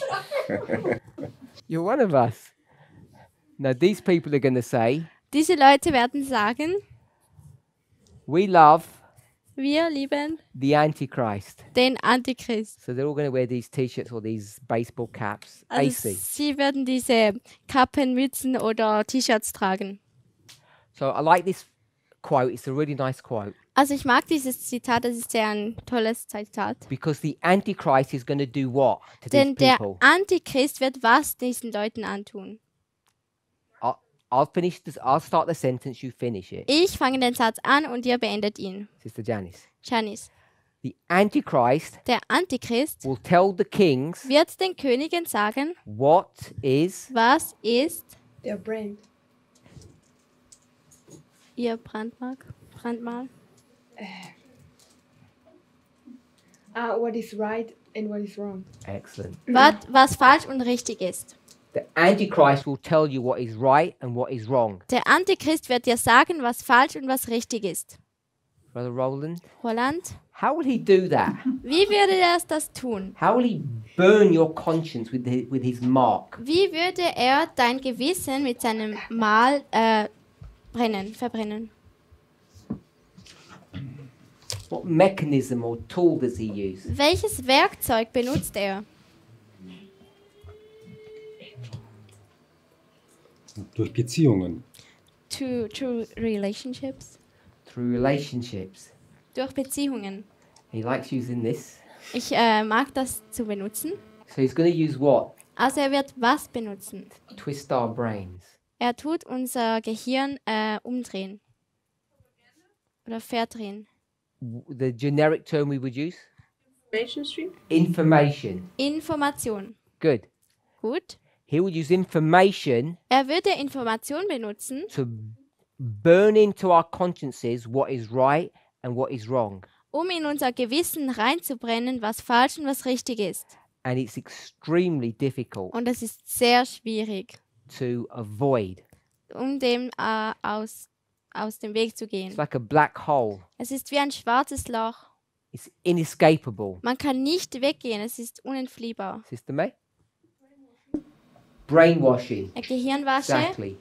S1: You're one of us. Now these people are going to say,
S2: Diese Leute werden sagen,
S1: we love
S2: wir lieben
S1: the Antichrist.
S2: den Antichrist.
S1: So they're all going to wear these T-shirts or these baseball caps.
S2: Also
S1: AC.
S2: sie werden diese Kappen, Mützen oder T-Shirts tragen.
S1: So I like this quote. It's a really nice quote.
S2: Also ich mag dieses Zitat, das ist sehr ein tolles Zitat.
S1: Because the Antichrist is going to do what to
S2: Denn
S1: these
S2: der
S1: people?
S2: Antichrist wird was diesen Leuten antun?
S1: I'll start the sentence, you finish it.
S2: Ich fange den Satz an und ihr beendet ihn.
S1: Sister Janice.
S2: Janice.
S1: The Antichrist
S2: Der Antichrist
S1: will tell the kings
S2: wird den Königen sagen,
S1: what is
S2: was ist
S8: Der Brand.
S2: Ihr Brandmal.
S8: What is right and what is wrong.
S1: Excellent.
S2: Was falsch und richtig ist.
S1: The Antichrist will tell you what is right and what is wrong.
S2: Der Antichrist wird dir sagen, was falsch und was richtig ist.
S1: Brother Roland,
S2: Roland,
S1: how will he do that?
S2: wie würde er das tun?
S1: How will he burn your conscience with his mark?
S2: Wie würde er dein Gewissen mit seinem Mal verbrennen?
S1: What mechanism or tool does he use?
S2: Welches Werkzeug benutzt er?
S9: Durch Beziehungen.
S2: Through relationships.
S1: Through relationships.
S2: Durch Beziehungen.
S1: He likes using this.
S2: Ich mag das zu benutzen.
S1: So he's going to use what?
S2: Also er wird was benutzen?
S1: Twist our brains.
S2: Er tut unser Gehirn umdrehen. Oder verdrehen.
S1: The generic term we would use?
S7: Information stream?
S1: Information.
S2: Information.
S1: Good.
S2: Gut.
S1: He would use information
S2: Er würde Information benutzen,
S1: to burn into our consciences what is right and what is wrong.
S2: in unser Gewissen reinzubrennen, was falsch und was richtig ist.
S1: And it's extremely difficult
S2: Und das ist sehr schwierig,
S1: to avoid.
S2: dem aus dem Weg zu gehen.
S1: It's like a black hole.
S2: Es ist wie ein schwarzes Loch.
S1: It's inescapable.
S2: Man kann nicht weggehen, es ist unentfliehbar.
S1: Sister May? Brainwashing.
S2: Gehirnwasche.
S1: Exactly.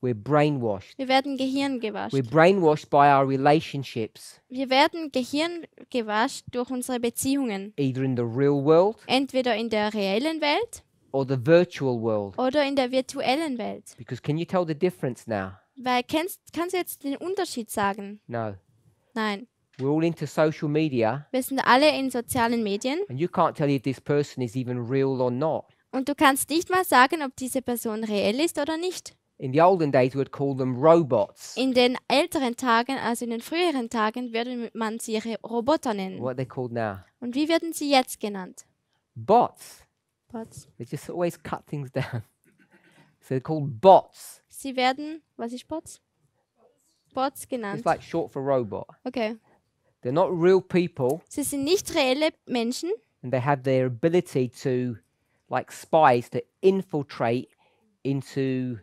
S1: We're brainwashed.
S2: Wir werden Gehirn gewascht.
S1: We're brainwashed by our relationships,
S2: Wir werden Gehirn gewascht durch unsere Beziehungen.
S1: either in the real world
S2: Entweder in der reellen Welt
S1: or the virtual world.
S2: oder in der virtuellen Welt.
S1: Because can you tell the difference now?
S2: Weil kannst du jetzt den Unterschied sagen?
S1: No.
S2: Nein.
S1: We're all into social media,
S2: Wir sind alle in sozialen Medien
S1: and you can't tell if this person is even real or not.
S2: und du kannst nicht mal sagen, ob diese Person reell ist oder nicht.
S1: In the olden days, we'd call them robots.
S2: In den älteren Tagen, also in den früheren Tagen, würde man sie Roboter nennen.
S1: What are they called now?
S2: Und wie werden sie jetzt genannt?
S1: Bots.
S2: Bots.
S1: They just always cut things down. So they're called bots.
S2: Sie werden, was ist Bots? Bots genannt.
S1: It's like short for robot.
S2: Okay.
S1: They're not real people,
S2: Sie sind nicht reelle Menschen
S1: and they have their ability to, like spies, to infiltrate into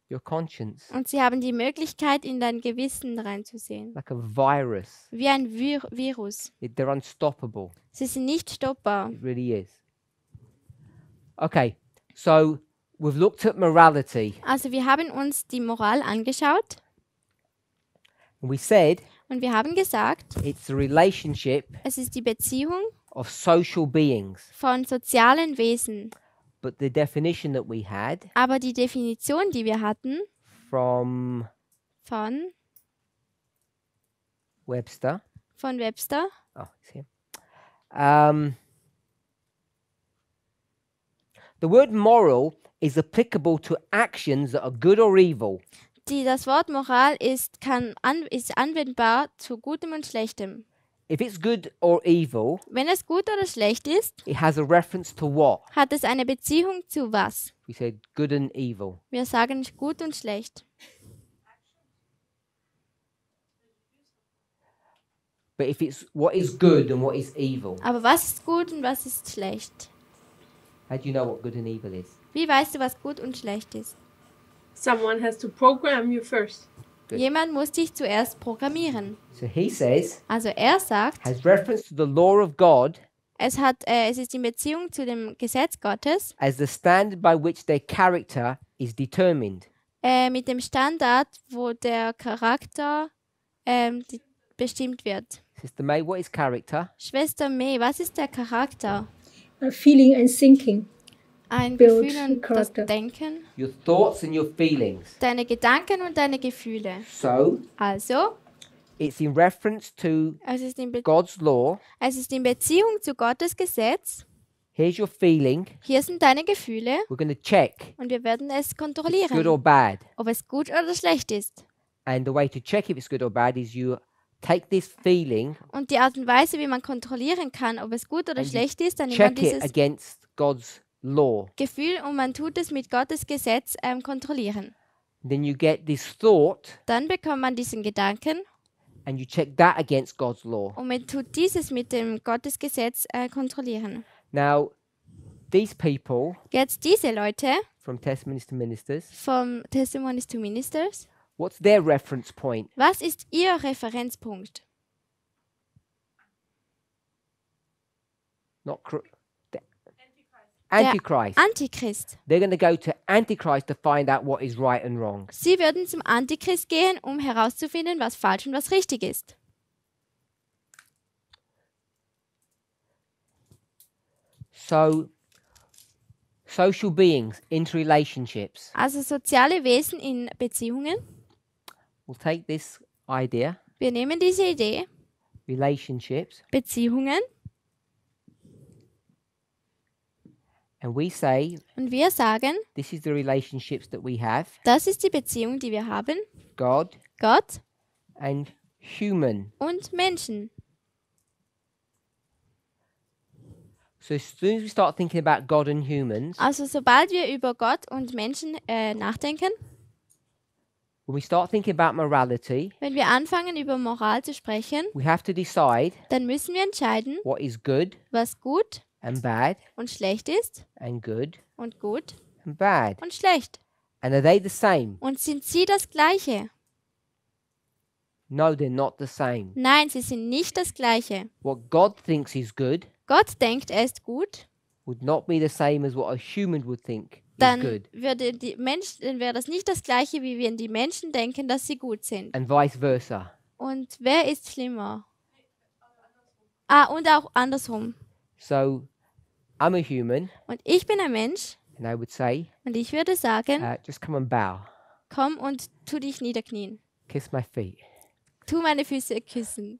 S1: your conscience,
S2: und sie haben die Möglichkeit, in dein Gewissen reinzusehen.
S1: like a virus.
S2: Wie ein Virus.
S1: They're unstoppable.
S2: Sie sind nicht stoppbar.
S1: It really is. Okay, so we've looked at morality,
S2: Also wir haben uns die Moral angeschaut
S1: and we said
S2: und wir haben gesagt,
S1: it's the relationship
S2: es ist die Beziehung
S1: of social beings.
S2: von sozialen Wesen.
S1: But the definition that we had
S2: Aber die Definition, die wir hatten
S1: from
S2: von
S1: Webster,
S2: Webster,
S1: oh, it's here. The word moral is applicable to actions that are good or evil.
S2: das Wort Moral ist anwendbar zu Gutem und Schlechtem.
S1: If it's good or evil,
S2: Wenn es gut oder schlecht ist,
S1: it has a reference to what?
S2: hat es eine Beziehung zu was?
S1: We said good and evil.
S2: Wir sagen gut und schlecht.
S1: But if it's what is good and what is evil,
S2: Aber was ist gut und was ist schlecht?
S1: how do you know what good and evil is?
S2: Wie weißt du, was gut und schlecht ist?
S7: Someone has to program you first.
S1: Good.
S2: Jemand muss dich zuerst programmieren.
S1: So he says,
S2: Also er sagt,
S1: has reference to the law of God
S2: es ist in Beziehung zu dem Gesetz Gottes,
S1: as the standard by which their character is determined.
S2: mit dem Standard, wo der Charakter bestimmt wird.
S1: Sister May, what is character?
S2: Schwester May, was ist der Charakter?
S3: Feeling and thinking.
S2: Ein
S3: Build
S2: Gefühl und
S3: character.
S2: das Denken,
S1: Your thoughts and your feelings.
S2: deine Gedanken und deine Gefühle.
S1: So
S2: Also,
S1: it's in reference to
S2: es ist
S1: God's law.
S2: in Beziehung zu Gottes Gesetz.
S1: Here's your feeling.
S2: Hier sind deine Gefühle
S1: We're going to check
S2: und wir werden es
S1: if it's good
S2: kontrollieren,
S1: or bad.
S2: ob es gut oder schlecht ist.
S1: And the way to check if it's good or bad is you take this feeling,
S2: Und die Art und Weise, wie man kontrollieren kann, ob es gut oder
S1: And you
S2: schlecht ist, dann nimmt man
S1: check it
S2: dieses
S1: against God's law.
S2: Gefühl und man tut es mit Gottes Gesetz kontrollieren.
S1: Then you get this thought
S2: Dann bekommt man diesen Gedanken
S1: and you check that against God's law.
S2: und man tut dieses mit dem Gottes Gesetz kontrollieren.
S1: Now, these people
S2: Jetzt diese Leute
S1: from Testimonies to Ministers,
S2: vom Testimonies to Ministers,
S1: what's their reference point?
S2: was ist ihr Referenzpunkt?
S1: Not Antichrist.
S2: Antichrist.
S1: They're going to go to Antichrist to find out what is right and wrong.
S2: Sie würden zum Antichrist gehen, um herauszufinden, was falsch und was richtig ist.
S1: So, social beings, interrelationships.
S2: Also soziale Wesen in Beziehungen.
S1: We'll take this idea,
S2: Wir nehmen diese Idee,
S1: relationships,
S2: Beziehungen,
S1: and we say
S2: und wir sagen,
S1: this is the relationships that we have,
S2: das ist die Beziehung, die wir haben,
S1: God
S2: Gott
S1: and human.
S2: und Menschen.
S1: So as soon as we start thinking about God and humans,
S2: Also sobald wir über Gott und Menschen nachdenken,
S1: when we start thinking about morality,
S2: wenn wir anfangen über Moral zu sprechen,
S1: we have to decide
S2: dann müssen wir entscheiden,
S1: what is good
S2: was gut
S1: and bad
S2: und schlecht ist
S1: and good
S2: und gut
S1: and bad.
S2: und schlecht.
S1: And are they the same?
S2: Und sind sie das Gleiche?
S1: No, they're not the same.
S2: Nein, sie sind nicht das Gleiche.
S1: What God thinks is good
S2: Gott denkt, er ist gut,
S1: would not be the same as what a human would think is
S2: dann
S1: good,
S2: wäre das nicht das Gleiche, wie wenn die Menschen denken, dass sie gut sind.
S1: and vice versa.
S2: Und wer ist schlimmer? Und auch andersrum.
S1: So, I'm a human,
S2: Und ich bin ein Mensch
S1: and I would say,
S2: und ich würde sagen,
S1: just come and bow,
S2: komm und tu dich niederknien.
S1: kiss my feet.
S2: Tu meine Füße küssen.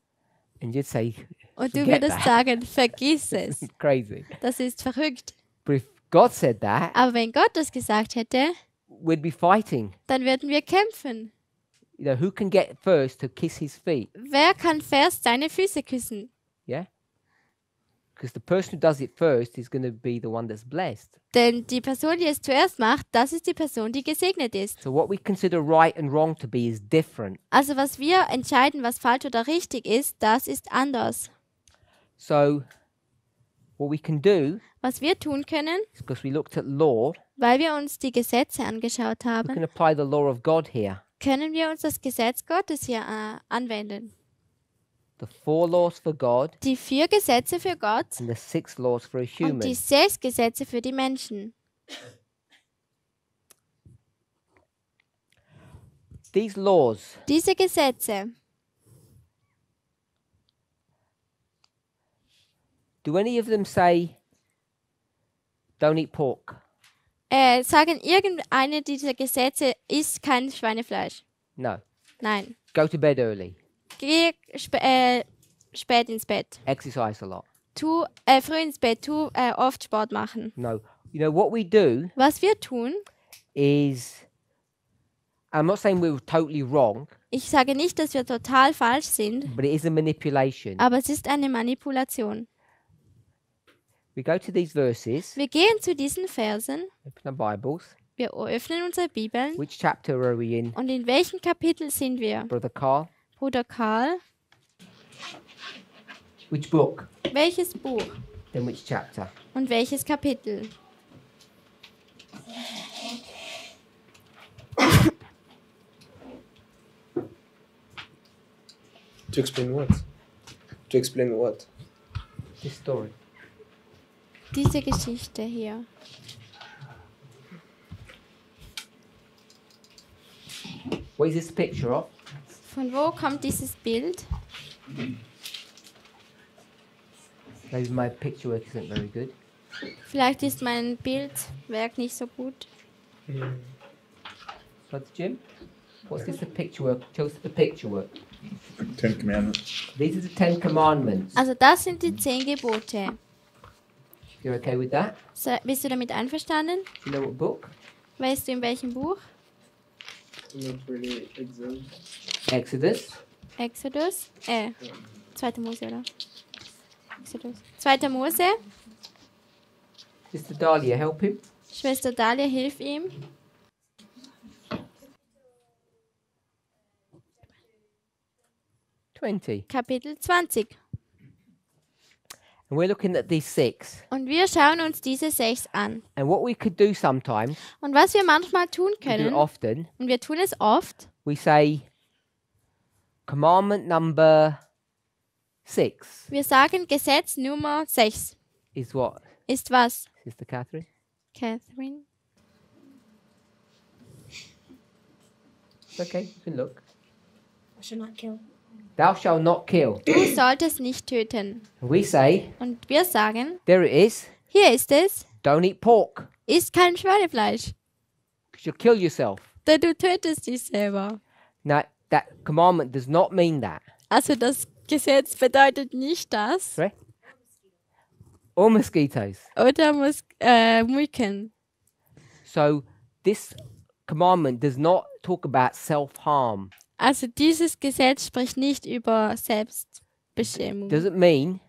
S1: And you'd say,
S2: Und du
S1: forget
S2: würdest
S1: that.
S2: sagen, vergiss es.
S1: Crazy.
S2: Das ist verrückt.
S1: But if God said that,
S2: Aber wenn Gott das gesagt hätte,
S1: we'd be fighting.
S2: dann würden wir kämpfen.
S1: You know, who can get first to kiss his feet?
S2: Wer kann zuerst seine Füße küssen?
S1: Yeah? Because the person who does it first is going to be the one that's blessed.
S2: Denn die Person, die es zuerst macht, das ist die Person, die gesegnet ist.
S1: So what we consider right and wrong to be is different.
S2: Also was wir entscheiden, was falsch oder richtig ist, das ist anders.
S1: So what we can do,
S2: Was wir tun können,
S1: because we looked at law,
S2: weil wir uns die Gesetze angeschaut
S1: we can
S2: haben,
S1: apply the law of God here.
S2: können wir uns das Gesetz Gottes hier anwenden.
S1: The 4 laws for God
S2: Die 4 Gesetze für Gott
S1: and the 6 laws for a
S2: und
S1: human.
S2: die 6 Gesetze für die Menschen.
S1: These laws,
S2: Diese Gesetze,
S1: do any of them say, don't eat pork?
S2: sagen irgendeine dieser Gesetze, isst kein Schweinefleisch.
S1: No.
S2: Nein.
S1: Go to bed early.
S2: Geh spät ins Bett.
S1: Exercise a lot.
S2: Tu früh ins Bett, oft Sport machen.
S1: No. You know, what we do
S2: Was wir tun,
S1: is, I'm not saying we're totally wrong,
S2: ich sage nicht, dass wir total falsch sind,
S1: but it is a manipulation.
S2: aber es ist eine Manipulation.
S1: We go to these verses,
S2: Wir gehen zu diesen Versen,
S1: open our Bibles.
S2: wir öffnen unsere Bibeln
S1: Which chapter are we in,
S2: und in welchem Kapitel sind wir?
S1: Brother Carl?
S2: Bruder Karl,
S1: Which book?
S2: welches Buch
S1: Then which chapter?
S2: und welches Kapitel?
S5: To explain what? To explain what?
S1: This story.
S2: Diese Geschichte hier.
S1: What is this picture of?
S2: Von wo kommt dieses Bild?
S1: Maybe my picture work isn't very good.
S2: Vielleicht ist mein Bildwerk nicht so gut.
S1: Brother Jim? What's this the picture work? Show us the picture work.
S6: 10 Commandments.
S1: These are the 10 Commandments.
S2: Also das sind die 10 Gebote.
S1: You're okay with that?
S2: So, bist du damit einverstanden?
S1: Do you know what book?
S2: Weißt du in welchem Buch?
S5: Not really exam.
S1: Exodus.
S2: Exodus? 2. Mose, oder? Exodus. 2. Mose?
S1: Sister Dahlia, help him.
S2: Schwester Dahlia, hilf ihm. Kapitel 20.
S1: And we're looking at these 6.
S2: Und wir schauen uns diese 6 an.
S1: And what we could do sometimes,
S2: Und was wir manchmal tun
S1: we do it
S2: können,
S1: often,
S2: und wir tun es oft,
S1: we say, commandment number 6
S2: wir sagen, Gesetz Nummer 6
S1: is what,
S2: ist was?
S1: Sister Catherine?
S2: Catherine?
S1: It's okay, you can look.
S3: I shall not kill.
S1: Thou shalt not kill.
S2: Du solltest nicht töten.
S1: And we say,
S2: Und wir sagen,
S1: there it is,
S2: hier ist es,
S1: don't eat pork,
S2: isst kein Schweinefleisch,
S1: because you'll kill yourself.
S2: denn du tötest dich selber.
S1: Now, that commandment does not mean that.
S2: Also das Gesetz bedeutet nicht das.
S1: Right? Or mosquitoes.
S2: Oder Mücken.
S1: So, this commandment does not talk about self-harm.
S2: Also dieses Gesetz spricht nicht über Selbstbeschämung,
S1: Doesn't mean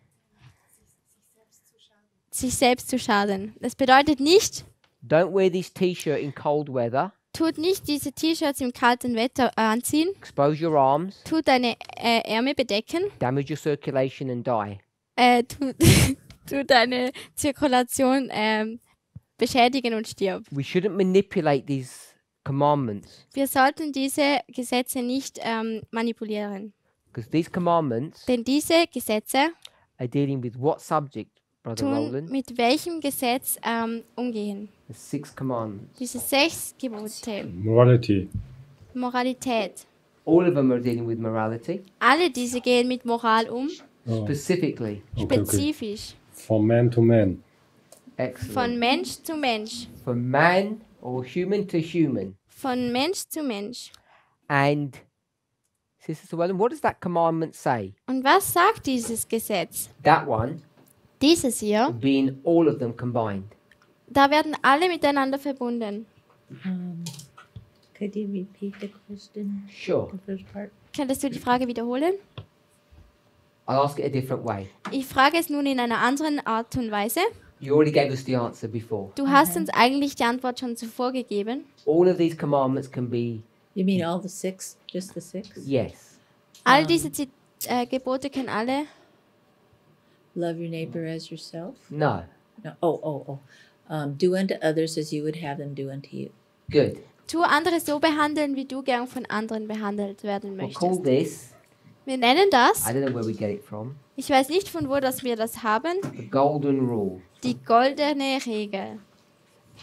S2: sich selbst zu schaden. Das bedeutet nicht,
S1: don't wear this t-shirt in cold weather,
S2: tut nicht diese T-Shirts im kalten Wetter anziehen,
S1: expose your arms,
S2: tut deine Ärmel bedecken,
S1: damage your circulation and die.
S2: tut deine Zirkulation beschädigen und stirb.
S1: We shouldn't manipulate these commandments,
S2: Wir sollten diese Gesetze nicht manipulieren,
S1: because these commandments
S2: denn diese Gesetze
S1: are dealing with what subject, Brother
S2: tun
S1: Roland?
S2: mit welchem Gesetz umgehen.
S1: The 6 commandments.
S2: Diese 6 Gebote.
S9: Morality.
S2: Moralität.
S1: All of them are dealing with morality,
S2: Alle diese gehen mit Moral um,
S9: Oh,
S1: specifically.
S9: okay.
S2: spezifisch.
S9: From man to man.
S1: Excellent.
S2: Von Mensch zu Mensch.
S1: From man or human to human.
S2: Von Mensch zu Mensch.
S1: And, Sister Llewellyn, what does that commandment say?
S2: Und was sagt dieses Gesetz?
S1: That one
S2: Dieses hier,
S1: would be in all of them combined.
S2: da werden alle miteinander verbunden.
S3: Could you repeat the question?
S1: Sure.
S3: The first part.
S2: Könntest du die Frage wiederholen?
S1: I'll ask it a different way.
S2: Ich frage es nun in einer anderen Art und Weise.
S1: You already gave us the answer before.
S2: Du hast uns eigentlich die Antwort schon zuvor gegeben.
S1: All of these commandments can be
S3: You mean all the 6? Just the 6?
S1: yes.
S2: All diese Gebote können alle.
S3: Love your neighbor as yourself?
S1: No.
S3: No. Oh. Do unto others as you would have them do unto you.
S1: Good.
S2: Tu andere so behandeln, wie du gern von anderen behandelt werden
S1: We'll call
S2: möchtest.
S1: this,
S2: Wir nennen das,
S1: I don't know where we get it from,
S2: ich weiß nicht von wo dass wir das haben,
S1: the golden rule.
S2: die goldene Regel.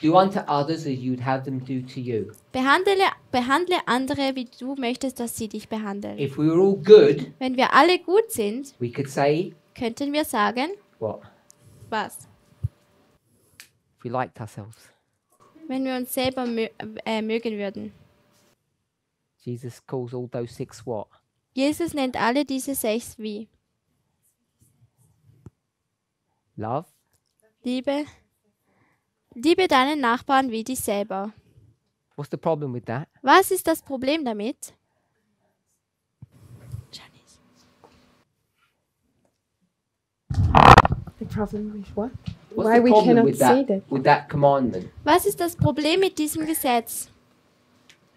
S1: Do unto others as you'd have them do to you.
S2: Behandle andere, wie du möchtest, dass sie dich behandeln.
S1: If we were all good,
S2: Wenn wir alle gut sind,
S1: we could say,
S2: könnten wir sagen,
S1: what?
S2: was?
S1: If we liked ourselves.
S2: Wenn wir uns selber mögen würden.
S1: Jesus calls all those 6 what?
S2: Jesus nennt alle diese 6 wie?
S1: Love,
S2: Liebe deinen Nachbarn wie dich selber.
S1: what's the problem with that?
S2: Was ist das Problem damit?
S8: The problem with what?
S1: What's
S8: Why
S1: the
S8: we
S1: problem
S8: cannot
S1: with
S8: say
S1: that,
S8: that?
S1: with that commandment?
S2: Was ist das Problem mit diesem Gesetz?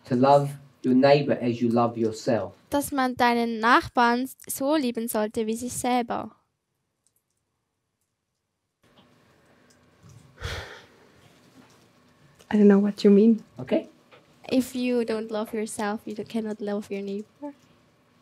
S1: To love your neighbor as you love yourself.
S2: Dass man deinen Nachbarn so lieben sollte wie sich selber.
S8: I don't know what you mean.
S1: Okay?
S2: If you don't love yourself, you cannot love your neighbor.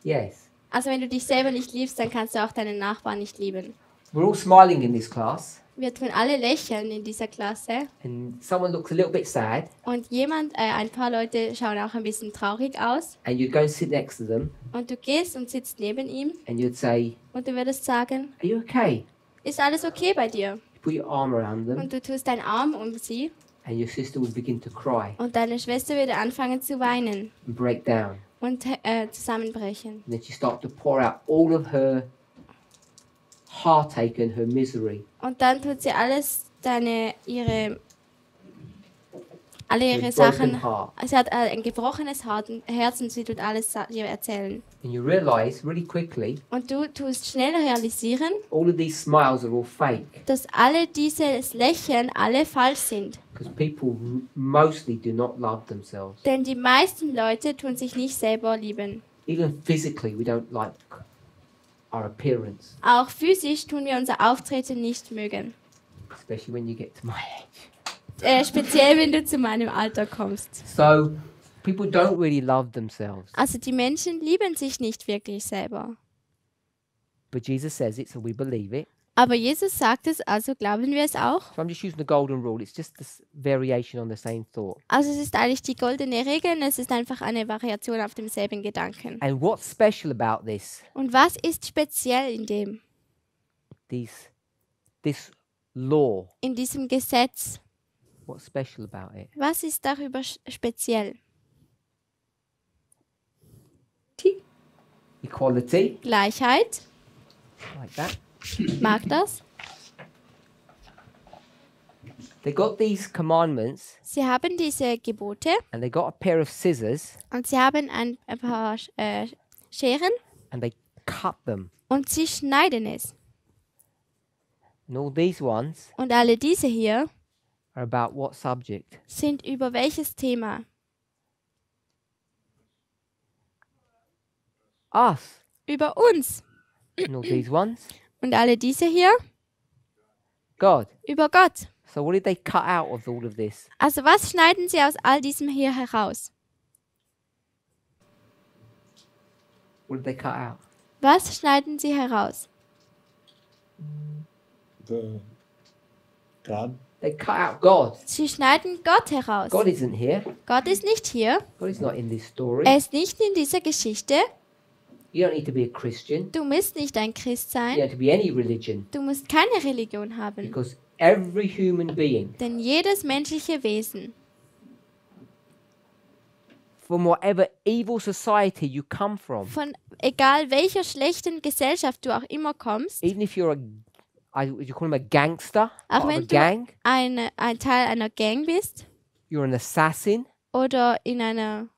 S1: Yes.
S2: Also wenn du dich selber nicht liebst, dann kannst du auch deinen Nachbarn nicht lieben.
S1: We're all smiling in this class,
S2: Wir tun alle lächeln in dieser Klasse
S1: and someone looks a little bit sad,
S2: und ein paar Leute schauen auch ein bisschen traurig aus
S1: and you'd go and sit next to them,
S2: und du gehst und sitzt neben ihm
S1: and you'd say,
S2: und du würdest sagen,
S1: are you okay?
S2: ist alles okay bei dir?
S1: You put your arm around them,
S2: Und du tust deinen Arm um sie
S1: and your sister would begin to cry
S2: und deine Schwester würde anfangen zu weinen
S1: and break down.
S2: und zusammenbrechen.
S1: And then she started to pour out all of her heartache and her misery.
S2: Und dann tut sie alles alle
S1: a
S2: ihre
S1: broken
S2: Sachen.
S1: heart.
S2: Sie hat ein gebrochenes Herz und sie tut alles dir erzählen.
S1: And you realize really quickly,
S2: Und du tust schnell realisieren,
S1: all of these smiles are all fake.
S2: dass alle dieses Lächeln alle falsch sind.
S1: Because people mostly do not love themselves.
S2: Denn die meisten Leute tun sich nicht selber lieben.
S1: Even physically, we don't like our appearance.
S2: Auch physisch tun wir unser Auftreten nicht mögen.
S1: Especially when you get to my age.
S2: Speziell, wenn du zu meinem Alter kommst.
S1: So, people don't really love themselves.
S2: Also die Menschen lieben sich nicht wirklich selber.
S1: But Jesus says it, so we believe it.
S2: Aber Jesus sagt es, also glauben wir es auch.
S1: So I'm just using the golden rule. It's just this variation on the same thought.
S2: Also es ist eigentlich die goldene Regel und es ist einfach eine Variation auf demselben Gedanken.
S1: And what's special about this?
S2: Und was ist speziell in dem?
S1: This law.
S2: In diesem Gesetz?
S1: What's special about it?
S2: Was ist darüber speziell?
S1: Equality.
S2: Gleichheit.
S1: Like that.
S2: Mag das?
S1: They got these commandments
S2: Sie haben diese Gebote
S1: and they got a pair of scissors
S2: und sie haben ein paar Scheren
S1: and they cut them.
S2: und sie schneiden es.
S1: And all these ones
S2: Und alle diese hier
S1: are about what subject?
S2: sind über welches Thema?
S1: Us.
S2: Über uns.
S1: And all these ones?
S2: Und alle diese hier?
S1: God.
S2: Über Gott.
S1: So what did they cut out of all of this?
S2: Also was schneiden sie aus all diesem hier heraus?
S1: What did they cut out?
S2: Was schneiden sie heraus?
S6: God.
S1: They cut out God.
S2: Sie schneiden Gott heraus.
S1: God isn't here.
S2: Gott ist nicht hier.
S1: God is not in this story.
S2: Er ist nicht in dieser Geschichte.
S1: You don't need to be a Christian.
S2: Du musst nicht ein Christ
S1: You don't
S2: sein.
S1: have to be any religion.
S2: Du musst keine Religion haben.
S1: Because every human being,
S2: Denn jedes menschliche Wesen,
S1: from whatever evil society you come from,
S2: von egal welcher schlechten Gesellschaft du auch immer kommst,
S1: even if you're you call him a gangster,
S2: auch
S1: part of a
S2: wenn du
S1: gang,
S2: ein Teil einer Gang bist
S1: you're an assassin,
S2: oder in einer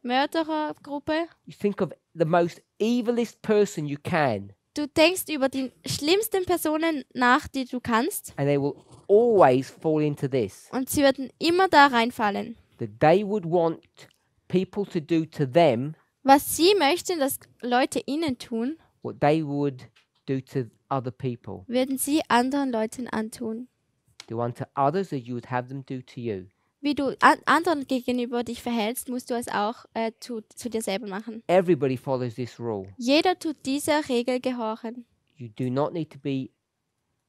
S2: Mörderergruppe,
S1: you think of the most evilest person you can,
S2: du denkst über die schlimmsten Personen nach, die du kannst,
S1: and they will always fall into this,
S2: und sie würden immer da reinfallen.
S1: that they would want people to do to them
S2: Was sie möchten, dass Leute ihnen tun,
S1: what they would do to other people.
S2: würden sie anderen Leuten antun.
S1: Do unto others as you would have them do to you.
S2: Wie du anderen gegenüber dich verhältst, musst du es auch zu dir selber machen.
S1: Everybody follows this rule.
S2: Jeder tut dieser Regel gehorchen.
S1: You do not need to be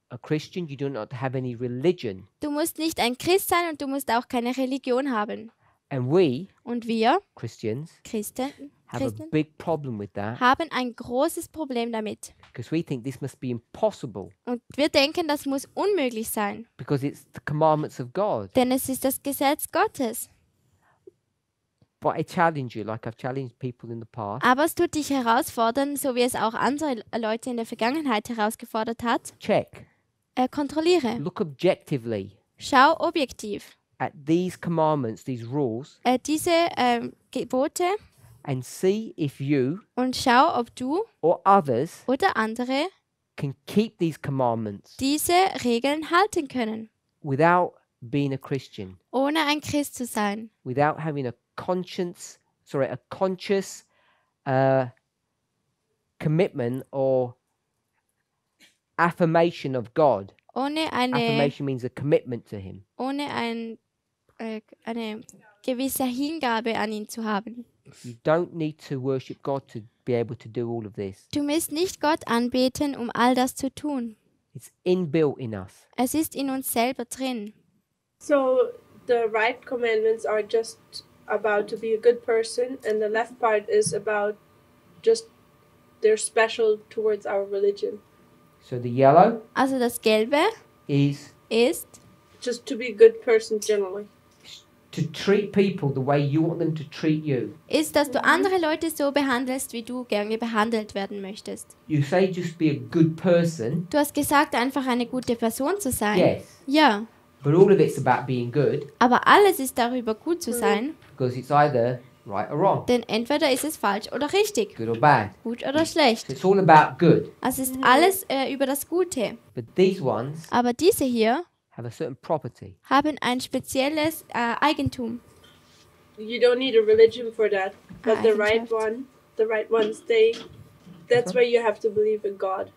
S1: a Christian. You do not have any religion.
S2: Du musst nicht ein Christ sein und du musst auch keine Religion haben.
S1: And we,
S2: Und wir,
S1: Christians,
S2: Christen,
S1: have a big problem with that
S2: haben ein großes Problem damit.
S1: because we think this must be impossible
S2: Und wir denken, das muss unmöglich sein,
S1: because it's the commandments of God.
S2: denn es ist das Gesetz Gottes.
S1: But I challenge you, like I've challenged people in the past.
S2: Aber es tut dich herausfordern, so wie es auch andere Leute in der Vergangenheit herausgefordert hat.
S1: Check.
S2: Kontrolliere.
S1: Look objectively
S2: Schau objektiv.
S1: at these commandments, these rules,
S2: Diese Gebote
S1: and see if you
S2: und schau, ob du
S1: or others
S2: oder andere
S1: can keep these commandments
S2: diese Regeln halten können,
S1: without being a Christian,
S2: ohne ein Christ zu sein,
S1: without having a conscious commitment or affirmation of God.
S2: ohne eine
S1: Affirmation means a commitment to Him.
S2: eine gewisse Hingabe an ihn zu haben.
S1: You don't need to worship God to be able to do all of this.
S2: Du musst nicht Gott anbeten, um all das zu tun.
S1: It's inbuilt in us.
S2: Es ist in uns selber drin.
S7: So the right commandments are just about to be a good person, and the left part is about just they're special towards our religion.
S1: So the yellow
S2: Also das Gelbe
S1: is
S2: ist,
S7: Just to be a good person generally.
S1: to treat people the way you want them to treat you.
S2: dass du andere Leute so behandelst, wie du gerne behandelt werden möchtest.
S1: You say just be a good person.
S2: Du hast gesagt, einfach eine gute Person zu sein.
S1: Yes.
S2: Ja,
S1: But all of it's about being good,
S2: Aber alles ist darüber, gut zu sein,
S1: because it's either right or wrong,
S2: denn entweder ist es falsch oder richtig,
S1: good or bad.
S2: gut oder
S1: So
S2: schlecht.
S1: it's all about good.
S2: Also es ist alles über das Gute.
S1: But these ones
S2: Aber diese hier
S1: have a certain property.
S2: haben ein spezielles Eigentum.
S7: You don't need a religion for that. But the right ones, that's where you have to believe in God.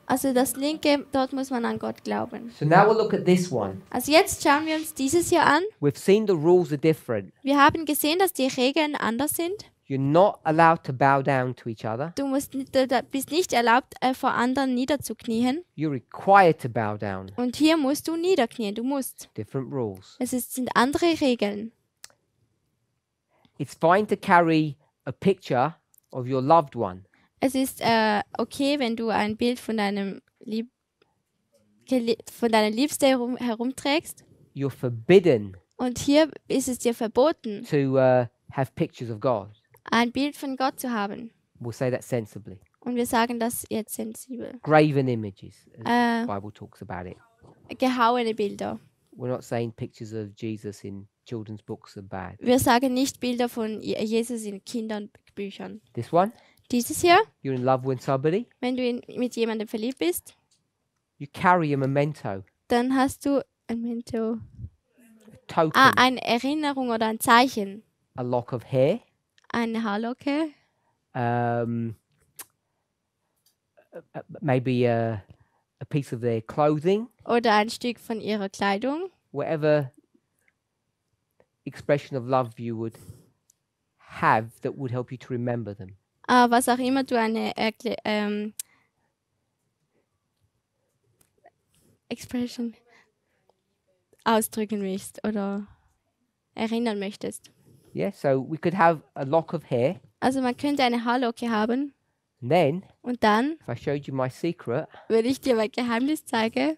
S2: Also das linke, dort muss man an Gott glauben.
S1: So now we'll look at this one.
S2: Also jetzt schauen wir uns dieses hier an.
S1: We've seen the rules are different.
S2: Wir haben gesehen, dass die Regeln anders sind.
S1: You're not allowed to bow down to each other.
S2: Du bist nicht erlaubt, vor anderen niederzuknien.
S1: You're required to bow down.
S2: Und hier musst du niederknien, du musst.
S1: Different rules.
S2: Sind andere Regeln.
S1: It's fine to carry a picture of your loved one.
S2: Es ist okay, wenn du ein Bild von deiner Liebste herumträgst.
S1: You're forbidden
S2: Und hier ist es dir verboten,
S1: to have pictures of God.
S2: ein Bild von Gott zu haben.
S1: We'll say that sensibly.
S2: Und wir sagen das jetzt sensibel.
S1: Graven images, as the
S2: Äh,
S1: Bible talks about it.
S2: Gehauene Bilder.
S1: We're not saying pictures of Jesus in children's books are bad.
S2: Wir sagen nicht Bilder von Jesus in Kinderbüchern.
S1: This one,
S2: Dieses hier,
S1: you're in love with somebody,
S2: wenn du mit jemandem verliebt bist,
S1: you carry a memento,
S2: dann hast du ein Memento.
S1: a token,
S2: Eine Erinnerung oder ein Zeichen.
S1: a lock of hair,
S2: Eine Haarlocke.
S1: Maybe a piece of their clothing,
S2: Oder ein Stück von ihrer Kleidung.
S1: whatever expression of love you would have that would help you to remember them.
S2: Was auch immer du eine Expression ausdrücken willst oder erinnern möchtest.
S1: Yeah, so we could have a lock of hair,
S2: Also man könnte eine Haarlocke haben
S1: and then
S2: und dann,
S1: if I showed you my secret,
S2: wenn ich dir mein Geheimnis zeige,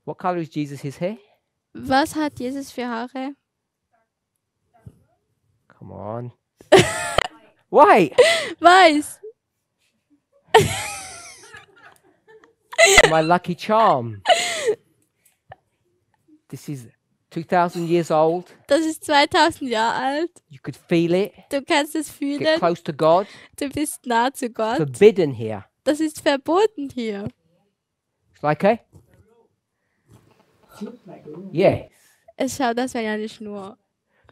S1: what color is Jesus' his hair?
S2: was hat Jesus für Haare?
S1: Come on. Wait,
S2: Weiß.
S1: my lucky charm. This is 2000 years old.
S2: Das ist 2000 Jahre alt.
S1: You could feel it.
S2: Du kannst es
S1: Get
S2: fühlen.
S1: close to God.
S2: Du bist nah zu Gott.
S1: Forbidden here.
S2: Das ist verboten hier.
S1: It's like a yes.
S2: Es schaut aus wie eine Schnur.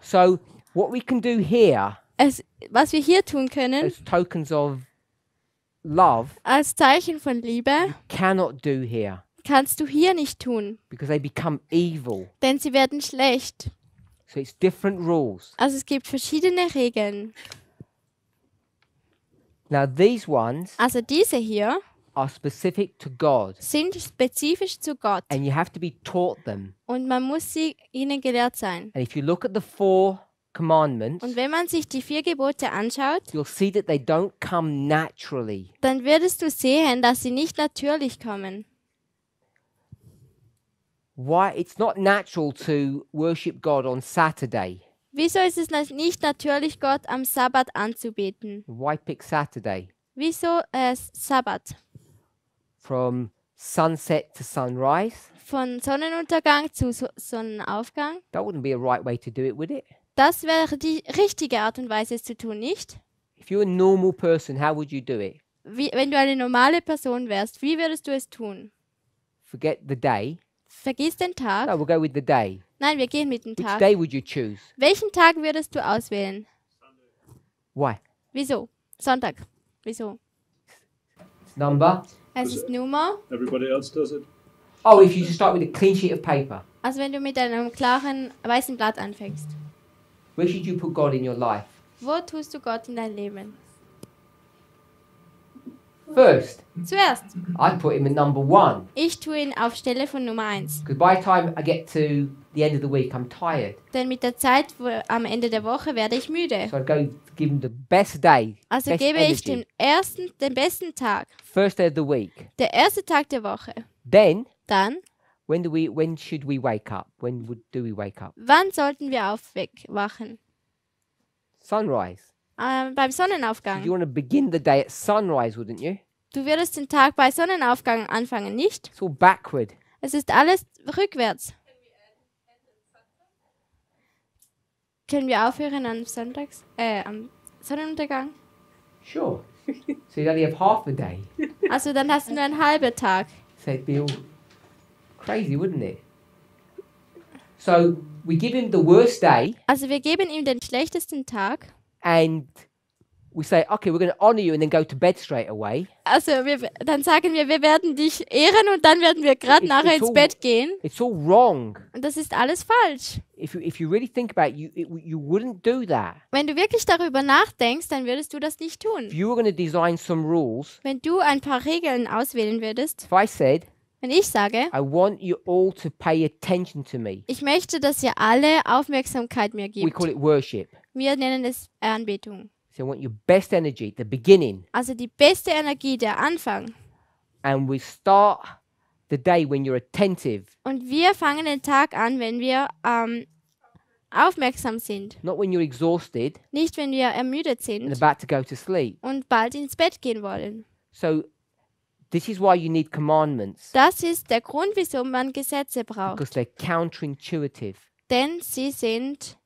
S1: So what we can do here
S2: Was wir hier tun können,
S1: as tokens of love
S2: als Zeichen von Liebe,
S1: cannot do here
S2: kannst du hier nicht tun,
S1: because they become evil.
S2: denn sie werden schlecht.
S1: So it's different rules.
S2: Also es gibt verschiedene Regeln.
S1: Now these ones
S2: Also diese hier
S1: are specific to God,
S2: sind spezifisch zu Gott
S1: and you have to be taught them.
S2: und man muss ihnen gelehrt sein.
S1: And if you look at the 4 commandments,
S2: Und wenn man sich die 4 Gebote anschaut,
S1: you'll see that they don't come naturally.
S2: dann würdest du sehen, dass sie nicht natürlich kommen.
S1: Why? It's not natural to worship God on Saturday.
S2: Wieso ist es nicht natürlich, Gott am Sabbat anzubeten?
S1: Why pick Saturday?
S2: Wieso Sabbat?
S1: From sunset to sunrise?
S2: Von Sonnenuntergang zu Sonnenaufgang?
S1: That wouldn't be a right way to do it, would it?
S2: Das wäre die richtige Art und Weise, es zu tun, nicht?
S1: If you're a normal person, how would you do it?
S2: Wenn du eine normale Person wärst, wie würdest du es tun?
S1: Forget the day.
S2: Vergiss den Tag.
S1: No, we'll go with the day.
S2: Nein, wir gehen mit dem
S1: Which
S2: Tag.
S1: day would you choose?
S2: Welchen Tag würdest du auswählen?
S1: Why?
S2: Wieso? Sonntag. Wieso?
S1: Number?
S2: Es ist Nummer.
S6: Everybody else does it.
S1: Oh, if you just start with a clean sheet of paper.
S2: Also wenn du mit einem klaren weißen Blatt anfängst.
S1: Where should you put God in your life?
S2: Wo tust du Gott in dein Leben?
S1: First,
S2: Zuerst.
S1: I'd put him at number 1.
S2: Ich tue ihn auf Stelle von Nummer 1.
S1: Because by the time I get to the end of the week, I'm tired.
S2: Denn mit der Zeit am Ende der Woche werde ich müde.
S1: So I'd go give him the best day,
S2: Also
S1: best
S2: gebe ich
S1: energy.
S2: den besten Tag.
S1: First day of the week.
S2: Der erste Tag der Woche.
S1: Then,
S2: Dann,
S1: when should we wake up? Do we wake up?
S2: wann sollten wir aufwachen?
S1: Sunrise.
S2: Beim
S1: So you
S2: Sonnenaufgang.
S1: want to begin the day at sunrise, wouldn't you?
S2: Du würdest den Tag bei Sonnenaufgang anfangen, nicht?
S1: It's all backward.
S2: Es ist alles rückwärts. Können wir aufhören am Sonnenuntergang?
S1: Sure. So you only have half a day.
S2: Also dann hast du nur einen halben Tag.
S1: So it'd be all crazy, wouldn't it? So we give him the worst day
S2: Also wir geben ihm den schlechtesten Tag.
S1: and we say, okay, we're going to honor you and then go to bed straight away.
S2: Also dann sagen wir, wir werden dich ehren und dann werden wir gerade nachher ins Bett gehen.
S1: It's all wrong.
S2: Und das ist alles falsch.
S1: If you really think about it, you wouldn't do that.
S2: Wenn du wirklich darüber nachdenkst, dann würdest du das nicht
S1: If
S2: tun.
S1: you were going to design some rules,
S2: Wenn du ein paar Regeln auswählen würdest,
S1: if I said,
S2: wenn ich sage,
S1: I want you all to pay attention to me,
S2: ich möchte, dass ihr alle Aufmerksamkeit mir
S1: we
S2: gibt.
S1: call it worship.
S2: Wir nennen es Anbetung.
S1: So I want your best energy at the beginning,
S2: Also die beste Energie, der Anfang.
S1: and we start the day when you're attentive,
S2: Und wir fangen den Tag an, wenn wir aufmerksam sind.
S1: not when you're exhausted
S2: Nicht, wenn wir ermüdet
S1: and
S2: sind
S1: about to go to sleep.
S2: und bald ins Bett gehen wollen.
S1: So this is why you need commandments,
S2: Das ist der Grund, wieso man Gesetze braucht.
S1: because they're counterintuitive.
S2: Denn sie sind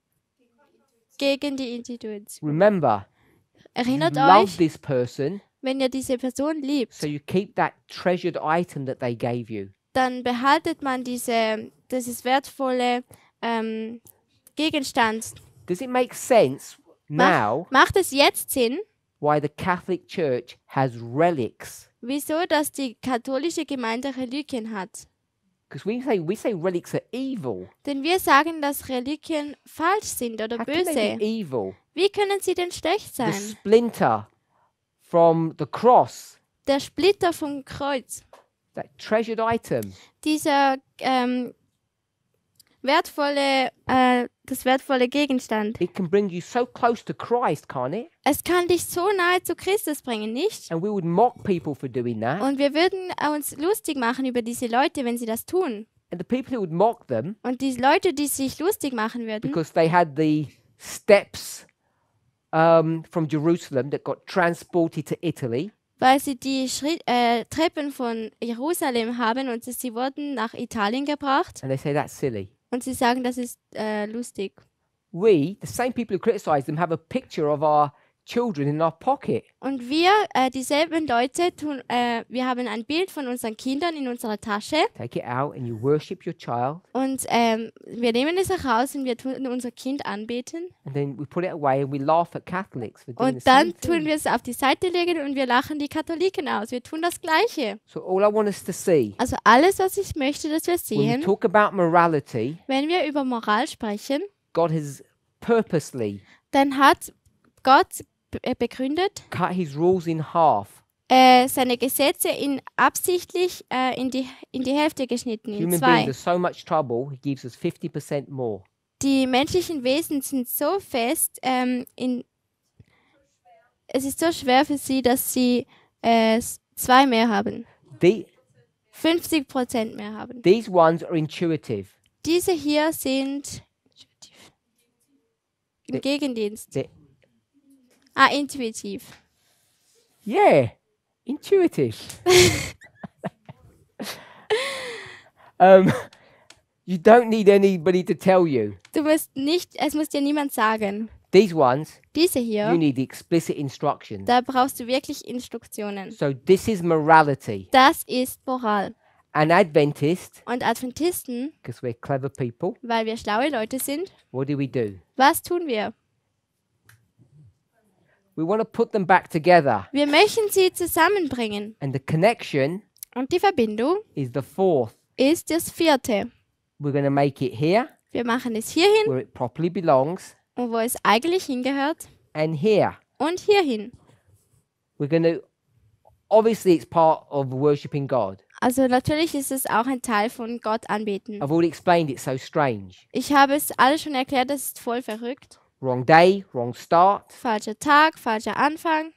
S2: gegen die Intuition.
S1: Remember, you
S2: Erinnert
S1: love
S2: euch,
S1: this person,
S2: wenn ihr diese Person liebt,
S1: so you keep that treasured item that they gave you.
S2: dann behaltet man dieses wertvolle Gegenstand.
S1: Does it make sense now
S2: Macht es jetzt Sinn,
S1: why the Catholic Church has relics?
S2: wieso dass die katholische Gemeinde Reliquien hat?
S1: Because we say relics are evil.
S2: Denn wir sagen, dass Reliquien falsch sind oder
S1: How can they
S2: böse.
S1: be evil?
S2: Wie können sie denn schlecht
S1: The
S2: sein?
S1: splinter from the cross,
S2: Der Splitter vom Kreuz,
S1: that treasured item,
S2: dieser das wertvolle Gegenstand.
S1: it can bring you so close to Christ, can't it?
S2: Es kann dich so nahe zu Christus bringen, nicht?
S1: And we would mock people for doing that.
S2: Und wir würden uns lustig machen über diese Leute, wenn sie das tun.
S1: And the people who would mock them
S2: Und die Leute, die sich lustig machen würden,
S1: because they had the steps from Jerusalem that got transported to Italy,
S2: weil sie die Treppen von Jerusalem haben und sie wurden nach Italien gebracht.
S1: and they say that's silly.
S2: Und sie sagen, das ist lustig.
S1: We, the same people who criticize them, have a picture of our children in our pocket.
S2: Und wir, dieselben Leute, wir haben ein Bild von unseren Kindern in unserer Tasche
S1: Take it out and you worship your child,
S2: und wir nehmen es heraus und wir tun unser Kind anbeten.
S1: and then we put it away and we laugh at Catholics for doing the
S2: Und
S1: same
S2: dann tun
S1: thing.
S2: wir es auf die Seite legen und wir lachen die Katholiken aus. Wir tun das Gleiche.
S1: So all I want us to see,
S2: Also alles, was ich möchte, dass wir
S1: when we
S2: sehen,
S1: talk about morality,
S2: wenn wir über Moral sprechen,
S1: God has purposely
S2: dann hat Gott begründet,
S1: cut his rules in half.
S2: seine Gesetze absichtlich in die Hälfte geschnitten, in
S1: Human beings
S2: zwei.
S1: are so much trouble, he gives us 50% more.
S2: Die menschlichen Wesen sind so fest, es ist so schwer für sie, dass sie zwei mehr haben,
S1: The,
S2: 50% mehr haben.
S1: these ones are intuitive.
S2: Diese hier sind im Gegendienst.
S1: The-
S2: Intuitiv.
S1: Yeah, intuitive. You don't need anybody to tell you.
S2: Es muss dir niemand sagen.
S1: These ones,
S2: Diese
S1: you
S2: hier,
S1: need explicit instructions.
S2: da brauchst du wirklich Instruktionen.
S1: So this is morality.
S2: Das ist Moral.
S1: An Adventist,
S2: Und Adventisten,
S1: because we're clever people,
S2: weil wir schlaue Leute sind,
S1: what do?
S2: was tun wir?
S1: We want to put them back together.
S2: Wir möchten sie zusammenbringen.
S1: And the connection
S2: Und die Verbindung
S1: is the fourth.
S2: ist das vierte.
S1: We're going to make it here,
S2: Wir machen es hierhin,
S1: where it properly belongs,
S2: und wo es eigentlich hingehört,
S1: and here.
S2: und hierhin.
S1: We're going to, obviously it's part of worshiping God.
S2: Also natürlich ist es auch ein Teil von Gott anbeten.
S1: I've already explained it's so strange.
S2: Ich habe es alles schon erklärt, das ist voll verrückt.
S1: Wrong day, wrong start.
S2: Falscher Tag, falscher Anfang.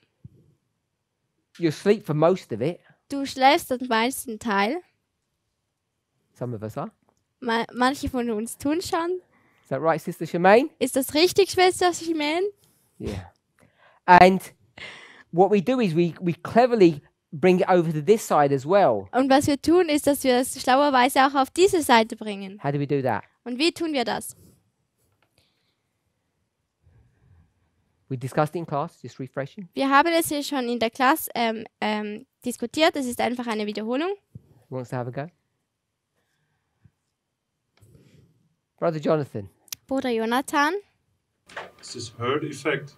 S1: You sleep for most of it.
S2: Du schläfst den meisten Teil.
S1: Some of us are.
S2: Manche von uns tun schon.
S1: Is that right, Sister Shemaine?
S2: Ist das richtig, Schwester Chimene?
S1: Yeah. And what we do is we cleverly bring it over to this side as well.
S2: Und was wir tun, ist, dass wir es schlauerweise auch auf diese Seite bringen.
S1: How do we do that?
S2: Und wie tun wir das?
S1: We discussed it in class, just refreshing.
S2: Wir haben es hier schon in der Klasse diskutiert. Es ist einfach eine Wiederholung.
S1: Who wants to have a go? Brother Jonathan.
S2: Bruder Jonathan,
S4: It's this herd effect.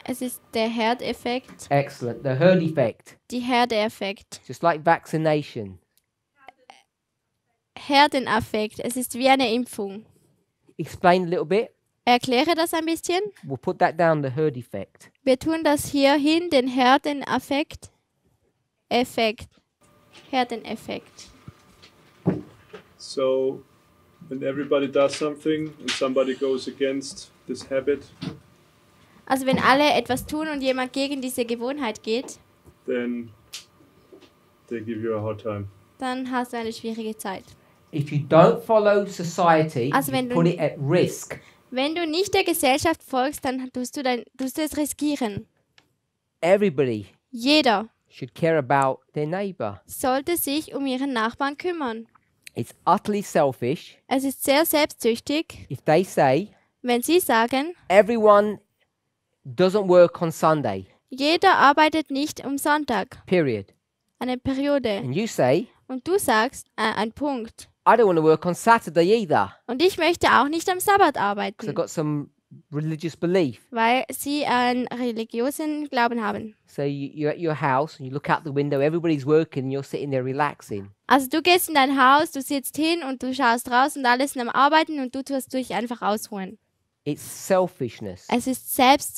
S2: es ist der Herdeffekt,
S1: Excellent. The herd effect.
S2: die Herdeeffekt.
S1: Just like vaccination.
S2: Herdenaffekt, es ist wie eine Impfung.
S1: Explain a little bit.
S2: Erkläre das ein bisschen.
S1: We'll put that down, the herd effect.
S2: Wir tun das hier hin, den Herdenaffekt. Herdeneffekt.
S4: So, when everybody does something and somebody goes against this habit,
S2: Also wenn alle etwas tun und jemand gegen diese Gewohnheit geht,
S4: then they give you a hard time.
S2: dann hast du eine schwierige Zeit.
S1: If you don't follow society,
S2: Also
S1: you
S2: wenn du-
S1: put it at risk.
S2: Wenn du nicht der Gesellschaft folgst, dann tust du es riskieren.
S1: Everybody
S2: Jeder
S1: should care about their neighbor.
S2: sollte sich um ihren Nachbarn kümmern.
S1: It's utterly selfish
S2: Es ist sehr selbstsüchtig,
S1: if they say
S2: wenn sie sagen,
S1: everyone doesn't work on Sunday,
S2: jeder arbeitet nicht am Sonntag,
S1: period.
S2: eine Periode.
S1: And you say,
S2: Und du sagst, ein Punkt.
S1: I don't want to work on Saturday either
S2: Und ich möchte auch nicht am Sabbat
S1: because I've
S2: arbeiten,
S1: got some religious belief.
S2: weil sie einen religiösen Glauben haben.
S1: So you're at your house and you look out the window, everybody's working and you're sitting there relaxing.
S2: Also du gehst in dein Haus, du sitzt hin und du schaust raus und alle sind am Arbeiten und du tust dich einfach ausruhen.
S1: It's selfishness.
S2: Es ist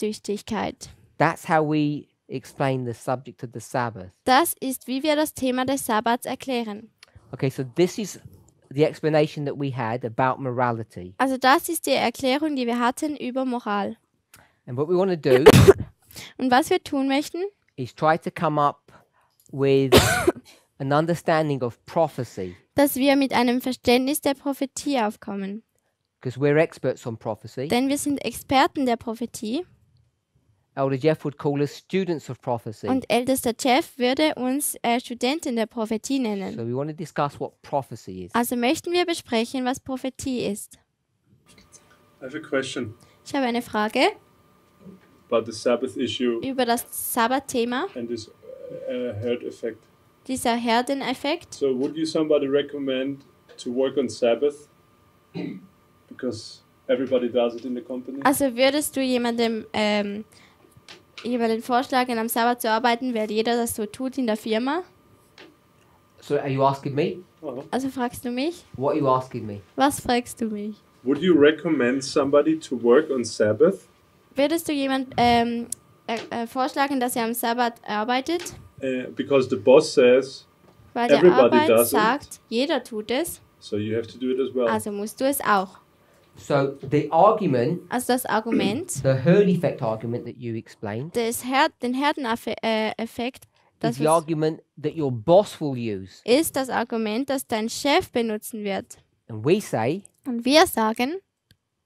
S2: Selbstsüchtigkeit.
S1: That's how we explain the subject of the Sabbath.
S2: Das ist, wie wir das Thema des Sabbats erklären.
S1: Okay, so this is the explanation that we had about morality.
S2: Also das ist die Erklärung, die wir hatten über Moral.
S1: And what we want to do
S2: Und was wir tun möchten,
S1: is try to come up with an understanding of prophecy,
S2: dass wir mit einem Verständnis der Prophetie aufkommen.
S1: because we're experts on prophecy.
S2: Denn wir sind Experten der Prophetie
S1: Elder Jeff would call us students of prophecy.
S2: und ältester Jeff würde uns Studenten der Prophetie nennen.
S1: So we want to discuss what prophecy is.
S2: Also möchten wir besprechen, was Prophetie ist.
S4: I have a question
S2: Ich habe eine Frage
S4: about the Sabbath issue
S2: über das Sabbat-Thema,
S4: and this herd effect.
S2: dieser Herdeneffekt.
S4: So, would you somebody recommend to work on Sabbath because everybody does it in the company?
S2: Also würdest du jemandem vorschlagen, am Sabbat zu arbeiten, weil jeder das so tut in der Firma?
S1: So are you asking me?
S2: Also fragst du mich?
S1: What are you asking me?
S2: Was fragst du mich?
S4: Would you recommend somebody to work on Sabbath
S2: Würdest du jemand vorschlagen, dass er am Sabbat arbeitet?
S4: because the boss says
S2: Weil der
S4: Everybody
S2: Arbeit
S4: does it.
S2: sagt, jeder tut es,
S4: so? You have to do it as well.
S2: also musst du es auch.
S1: So the argument,
S2: Also das Argument,
S1: the herd effect argument that you explained,
S2: den Herdeneffekt, das
S1: is the argument that your boss will use.
S2: ist das Argument, das dein Chef benutzen wird.
S1: And we say,
S2: Und wir sagen,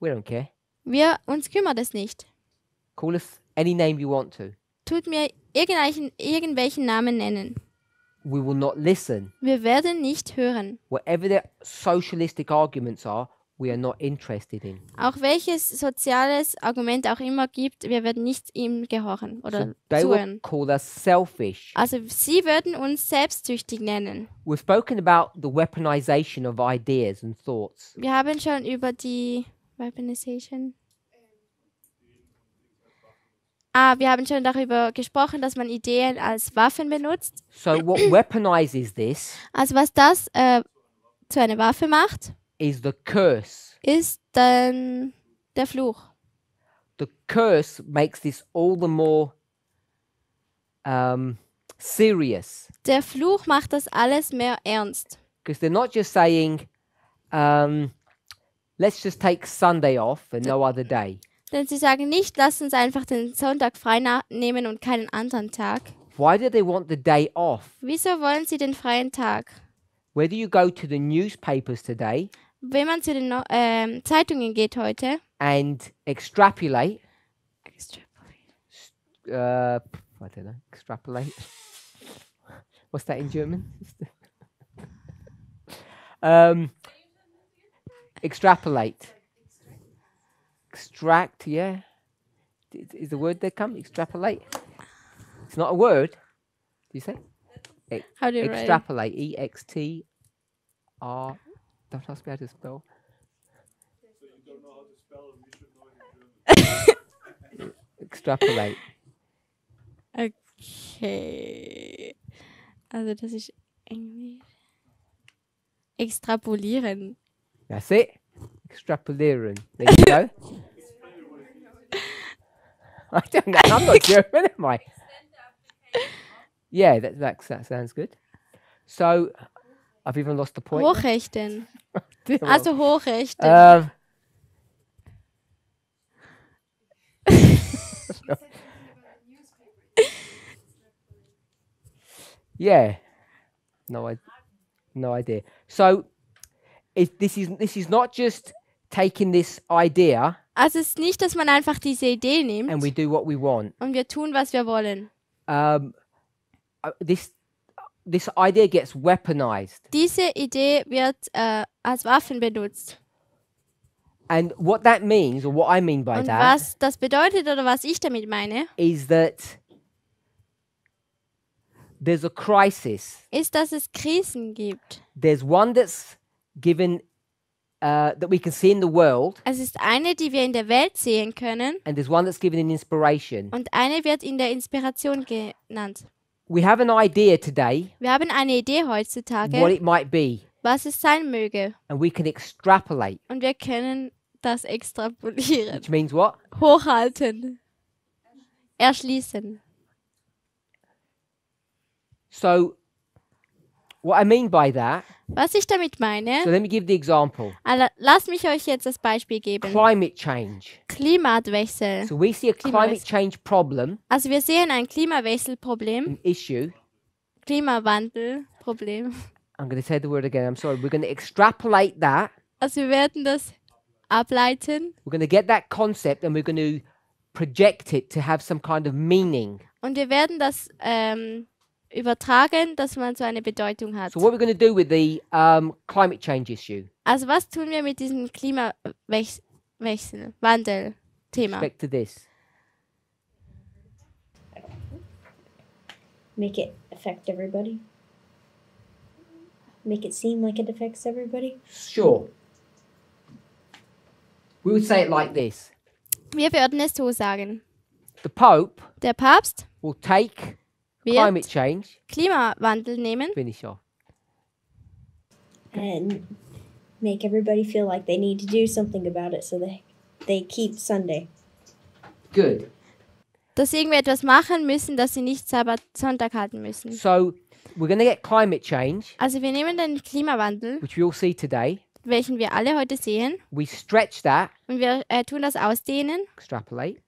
S1: we don't care.
S2: uns kümmert es nicht.
S1: Call us any name you want to.
S2: Tut mir irgendwelchen Namen nennen.
S1: We will not listen.
S2: Wir werden nicht hören.
S1: Whatever the socialistic arguments are, we are not interested in.
S2: Auch welches soziales Argument auch immer gibt, wir werden nicht ihm gehorchen oder
S1: So they will
S2: zuhören.
S1: call us selfish.
S2: Also sie würden uns selbstsüchtig nennen.
S1: We've spoken about the weaponization of ideas and thoughts.
S2: Wir haben schon über die Weaponization. Wir haben schon darüber gesprochen, dass man Ideen als Waffen benutzt.
S1: So what weaponizes this
S2: Also was das zu einer Waffe macht,
S1: is the curse.
S2: ist dann der Fluch.
S1: The curse makes this all the more serious,
S2: Der Fluch macht das alles mehr ernst.
S1: because they're not just saying, let's just take Sunday off and no other day.
S2: Denn sie sagen nicht, lass uns einfach den Sonntag frei nehmen und keinen anderen Tag.
S1: Why do they want the day off?
S2: Wieso wollen sie den freien Tag?
S1: Whether you go to the newspapers today
S2: Wenn man zu den Zeitungen geht heute,
S1: and extrapolate, I don't know, extrapolate. What's that in German? Extrapolate. Extract, yeah. Is the word there come? Extrapolate. It's not a word. Do you say?
S2: How do you write it?
S1: Extrapolate. E-X-T-R. Don't ask me how to spell.
S4: So you don't know how to spell and we should know it in German.
S1: Extrapolate.
S2: Okay. Also das ist Englisch. Extrapolieren.
S1: That's it. Extrapolating. There you go. I don't know. I'm not German, am I? Yeah, that sounds good. So, I've even lost the point.
S2: Hochrechnen. Also hochrechnen.
S1: Yeah. No idea. So, this is not just taking this idea
S2: Also es ist nicht, dass man einfach diese Idee nimmt
S1: and we do what we want.
S2: und wir tun, was wir wollen.
S1: This idea gets weaponized.
S2: Diese Idee wird als Waffen benutzt.
S1: And what that means, or what I mean by
S2: Und
S1: that,
S2: was das bedeutet oder was ich damit meine,
S1: is that there's a crisis.
S2: ist, dass es Krisen gibt.
S1: There's one that's given that we can see in the world,
S2: Es ist eine, die wir in der Welt sehen können,
S1: and there's one that's given in inspiration.
S2: und eine wird in der Inspiration genannt.
S1: We have an idea today
S2: Wir haben eine Idee
S1: what
S2: heutzutage,
S1: it might be,
S2: was es sein möge,
S1: and we can extrapolate,
S2: und wir können das extrapolieren,
S1: which means what?
S2: hochhalten, erschließen.
S1: So, what I mean by that,
S2: Was ich damit meine,
S1: so let me give the example.
S2: Lasst mich euch jetzt das Beispiel geben.
S1: Climate change.
S2: Klimawechsel.
S1: So we see a climate change problem,
S2: Also wir sehen ein Klimawechselproblem,
S1: an issue.
S2: Klimawandelproblem.
S1: I'm going to say the word again, I'm sorry. We're going to extrapolate that.
S2: Also wir werden das ableiten
S1: We're going to get that concept and we're going to project it to have some kind of meaning.
S2: und wir werden das übertragen, dass man so eine Bedeutung hat.
S1: So what we're going to do with the climate change issue,
S2: Also was tun wir mit diesem Wandelthema?
S1: respect to this.
S10: Make it affect everybody. Make it seem like it affects everybody.
S1: Sure. We would say it like this.
S2: Wir würden es so sagen.
S1: The Pope
S2: Der Papst
S1: will take climate
S2: wird
S1: change,
S2: Klimawandel nehmen
S1: finish off,
S10: And make everybody feel like they need to do something about it so they keep Sunday.
S1: good.
S2: dass irgendwie etwas machen müssen, dass sie nicht Sonntag halten müssen.
S1: So we're going to get climate change,
S2: Also wir nehmen den Klimawandel,
S1: which we all see today.
S2: welchen wir alle heute sehen,
S1: We stretch that,
S2: und wir tun das ausdehnen,
S1: extrapolate.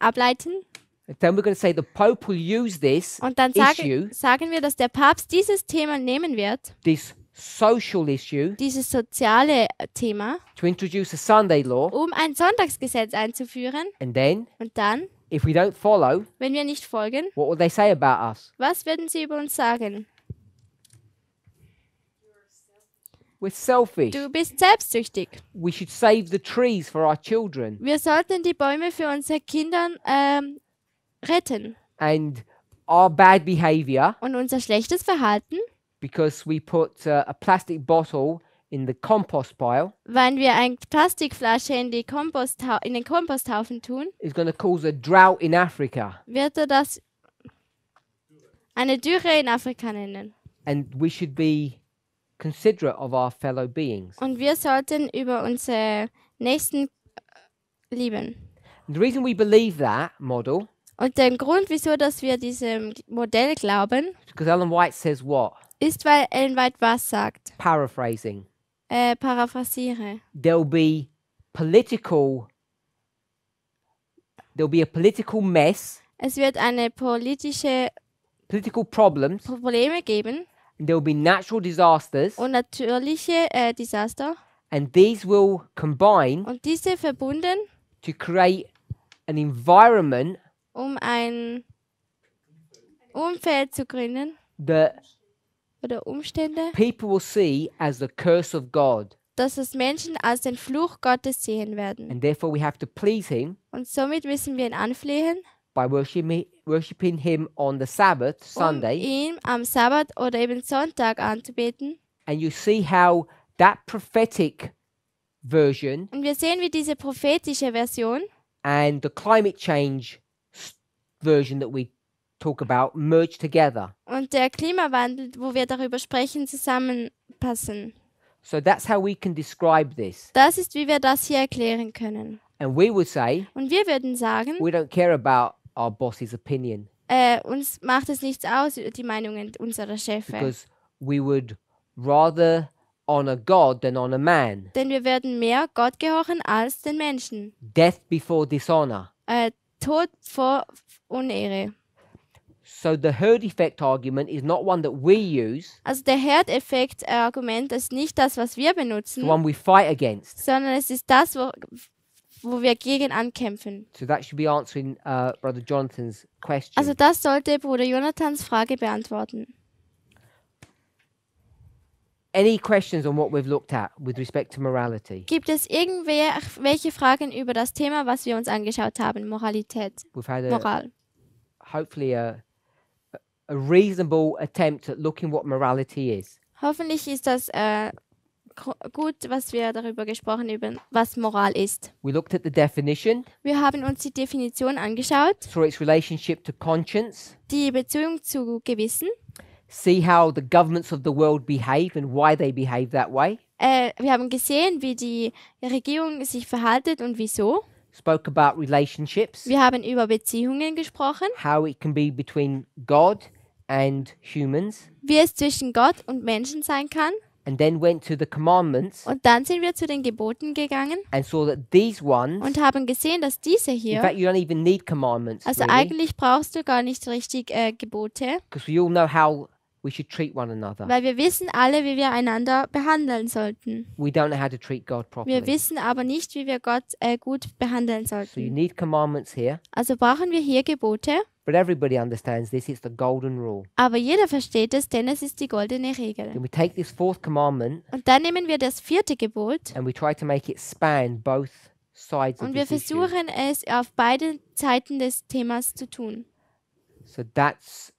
S2: ableiten,
S1: And then we're going to say the Pope will use this
S2: und dann
S1: issue,
S2: sagen wir, dass der Papst dieses Thema nehmen wird,
S1: this social issue,
S2: dieses soziale Thema,
S1: to introduce a Sunday law.
S2: um ein Sonntagsgesetz einzuführen.
S1: And then,
S2: Und dann,
S1: if we don't follow,
S2: wenn wir nicht folgen,
S1: what will they say about us?
S2: was werden sie über uns sagen?
S1: We're selfish.
S2: Du bist selbstsüchtig.
S1: We should save the trees for our children.
S2: Wir sollten die Bäume für unsere Kinder retten.
S1: And our bad behavior,
S2: Und unser schlechtes Verhalten,
S1: because we put a plastic bottle in the compost pile,
S2: wenn wir eine Plastikflasche in den Komposthaufen tun,
S1: is going to cause a drought in Africa.
S2: wird das eine Dürre in Afrika nennen.
S1: And we should be considerate of our fellow beings.
S2: Und wir sollten über unsere Nächsten lieben.
S1: And the reason we believe that model
S2: Und der Grund, wieso dass wir diesem Modell glauben,
S1: is because Ellen White says what?
S2: ist, weil Ellen White was sagt.
S1: Paraphrasing.
S2: Paraphrasiere.
S1: There'll be a political mess,
S2: Es wird eine
S1: political problems,
S2: Probleme geben
S1: and there'll be natural disasters,
S2: und natürliche Desaster.
S1: and these will combine
S2: Und diese verbunden,
S1: to create an environment
S2: um ein Umfeld zu gründen
S1: that
S2: oder Umstände,
S1: people will see as the curse of God.
S2: dass es Menschen als den Fluch Gottes sehen werden.
S1: And therefore we have to please him
S2: Und somit müssen wir ihn anflehen,
S1: by worshiping him on the Sabbath, Sunday.
S2: ihn am Sabbat oder eben Sonntag anzubeten.
S1: And you see how that prophetic version
S2: Und wir sehen, wie diese prophetische Version
S1: and the climate change version that we talk about merge together.
S2: und der Klimawandel, wo wir darüber sprechen, zusammenpassen.
S1: So that's how we can describe this.
S2: Das ist, wie wir das hier erklären können.
S1: And we would say,
S2: Und wir würden sagen,
S1: we don't care about our boss's opinion
S2: uns macht es nichts aus, die Meinungen unserer Chefe.
S1: because we would rather honor God than honor man.
S2: Denn wir werden mehr Gott gehorchen als den Menschen.
S1: Death before dishonor.
S2: Tod vor Unehre.
S1: So the herd effect argument is not one that we use,
S2: Also der Herdeffekt-Argument ist nicht das, was wir
S1: it's
S2: benutzen,
S1: the one we fight against.
S2: sondern es ist das, wo wir gegen ankämpfen.
S1: So that should be answering Brother Jonathan's question.
S2: Also das sollte Bruder Jonathans Frage beantworten.
S1: Any questions on what we've looked at with respect to morality?
S2: Gibt es irgendwelche Fragen über das Thema, was wir uns angeschaut haben? Moralität,
S1: We've had
S2: Moral.
S1: hopefully a reasonable attempt at looking what morality is.
S2: Hoffentlich ist das gut, was wir darüber gesprochen haben, was Moral ist.
S1: We looked at the definition,
S2: Wir haben uns die Definition angeschaut,
S1: saw its relationship to conscience,
S2: die Beziehung zu Gewissen.
S1: see how the governments of the world behave and why they behave that way.
S2: Wir haben gesehen, wie die Regierung sich verhaltet und wieso.
S1: Spoke about relationships,
S2: Wir haben über Beziehungen gesprochen,
S1: how it can be between God and humans,
S2: wie es zwischen Gott und Menschen sein kann.
S1: and then went to the commandments
S2: Und dann sind wir zu den Geboten gegangen
S1: and saw that these ones,
S2: und haben gesehen, dass diese
S1: in
S2: hier,
S1: fact, you don't even need commandments,
S2: also
S1: really,
S2: eigentlich brauchst du gar nicht richtig Gebote,
S1: because we all know how we should treat one another.
S2: weil wir wissen alle, wie wir einander behandeln sollten.
S1: We don't know how to treat God
S2: Wir
S1: properly.
S2: wissen aber nicht, wie wir Gott gut behandeln
S1: So you
S2: sollten.
S1: need commandments here,
S2: Also brauchen wir hier Gebote,
S1: but everybody understands this. It's the golden rule.
S2: aber jeder versteht es, denn es ist die goldene Regel.
S1: Then we take this fourth commandment
S2: Und dann nehmen wir das 4. Gebot
S1: and we try to make it span both sides of
S2: und wir
S1: this issue.
S2: versuchen es auf beiden Seiten des Themas zu tun.
S1: So that's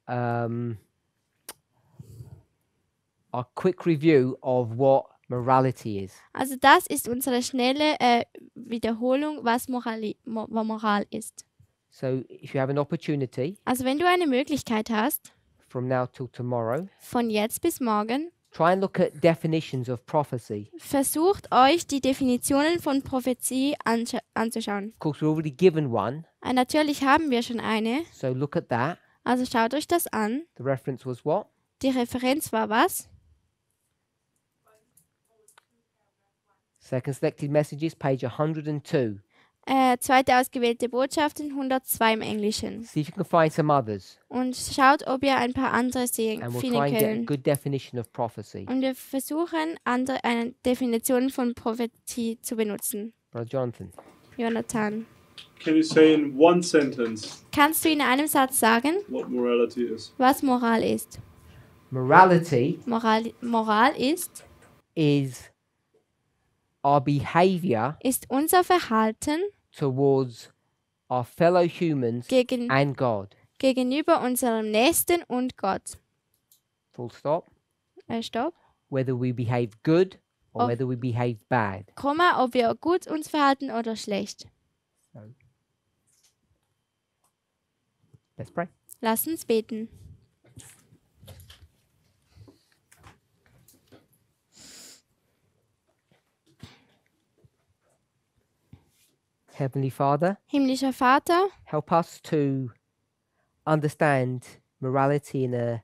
S1: a quick review of what morality is.
S2: Also das ist unsere schnelle Wiederholung, was Moral ist.
S1: So if you have an opportunity
S2: Also wenn du eine Möglichkeit hast,
S1: from now till tomorrow,
S2: von jetzt bis morgen,
S1: try and look at definitions of prophecy.
S2: versucht euch die Definitionen von Prophezie anzuschauen.
S1: Of course, we're already given one,
S2: Natürlich haben wir schon eine,
S1: so look at that.
S2: also schaut euch das an.
S1: The reference was what?
S2: Die Referenz war was?
S1: Second Selected Messages, page 102.
S2: Zweite ausgewählte Botschaften, 102 im Englischen.
S1: See if you can find some others,
S2: Und schaut, ob ihr ein paar andere
S1: and we'll try
S2: finden
S1: and get a
S2: könnt.
S1: good definition of prophecy.
S2: Und wir versuchen, eine Definition von Prophetie zu benutzen.
S1: Brother Jonathan.
S2: Jonathan,
S4: Can you say in one sentence
S2: kannst du in einem Satz sagen,
S4: what morality is?
S2: was Moral ist?
S1: Morality
S2: Moral
S1: is our behavior
S2: ist unser Verhalten
S1: towards our fellow humans and God.
S2: gegenüber unserem Nächsten und Gott.
S1: Full stop.
S2: Stopp.
S1: Whether we behave good or
S2: Oh.
S1: whether we behave bad.
S2: Komma, ob wir gut uns verhalten oder schlecht.
S1: Let's pray.
S2: Lass uns beten.
S1: Heavenly Father,
S2: Himmlischer Vater,
S1: help us to understand morality in a